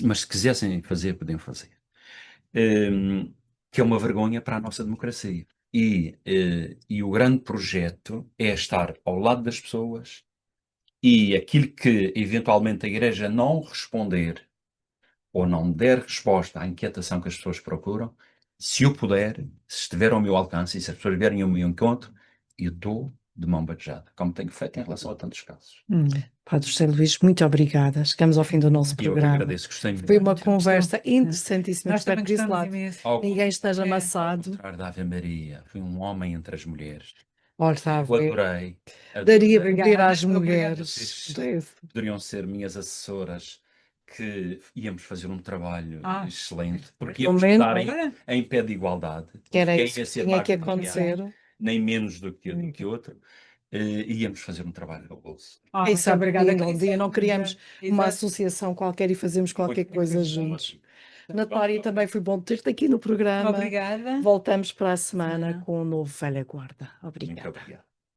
C: mas se quisessem fazer, podiam fazer. Que é uma vergonha para a nossa democracia. E o grande projeto é estar ao lado das pessoas e aquilo que eventualmente a Igreja não responder ou não der resposta à inquietação que as pessoas procuram, se eu puder, se estiver ao meu alcance e se as pessoas vierem ao meu encontro, eu dou de mão beijada, como tenho feito em relação a tantos casos.
B: Padre José Luís, muito obrigada. Chegamos ao fim do nosso
C: E eu que
B: programa.
C: agradeço, gostei muito.
B: Foi uma
A: Muito
B: conversa
A: gostou.
B: interessantíssima.
A: Nós
B: Espero
A: também
B: que desse
A: gostamos
B: lado
A: imenso.
C: Ao
B: ninguém esteja
A: É.
B: amassado.
C: contrário da Ave Maria, foi um homem entre as mulheres.
B: Olha, está a
C: Eu
B: ver.
C: adorei.
B: Daria
C: Adorei.
B: poder às
A: Obrigada,
B: mulheres.
C: Vocês poderiam ser minhas assessoras, que íamos fazer um trabalho
A: Ah,
C: excelente, porque
B: pelo
C: íamos
B: menos,
C: estar
A: olha,
C: em pé de igualdade.
B: que era
C: Ninguém
B: isso
C: ia
B: que
C: ser
B: tinha
C: mais
B: que
C: do que
B: acontecer.
C: nem menos do que outro. Íamos fazer um trabalho fabuloso.
A: ah,
B: Quem
A: muito
B: sabe
A: obrigada.
B: ainda um dia não criamos uma
A: Exato.
B: associação qualquer e fazemos qualquer
C: Muito
B: coisa
C: bom
B: juntos.
C: aqui.
B: Natália, também foi bom ter-te aqui no programa.
A: Obrigada.
B: Voltamos para a semana com um novo Velha Guarda.
C: Muito
B: Obrigada.
C: obrigado.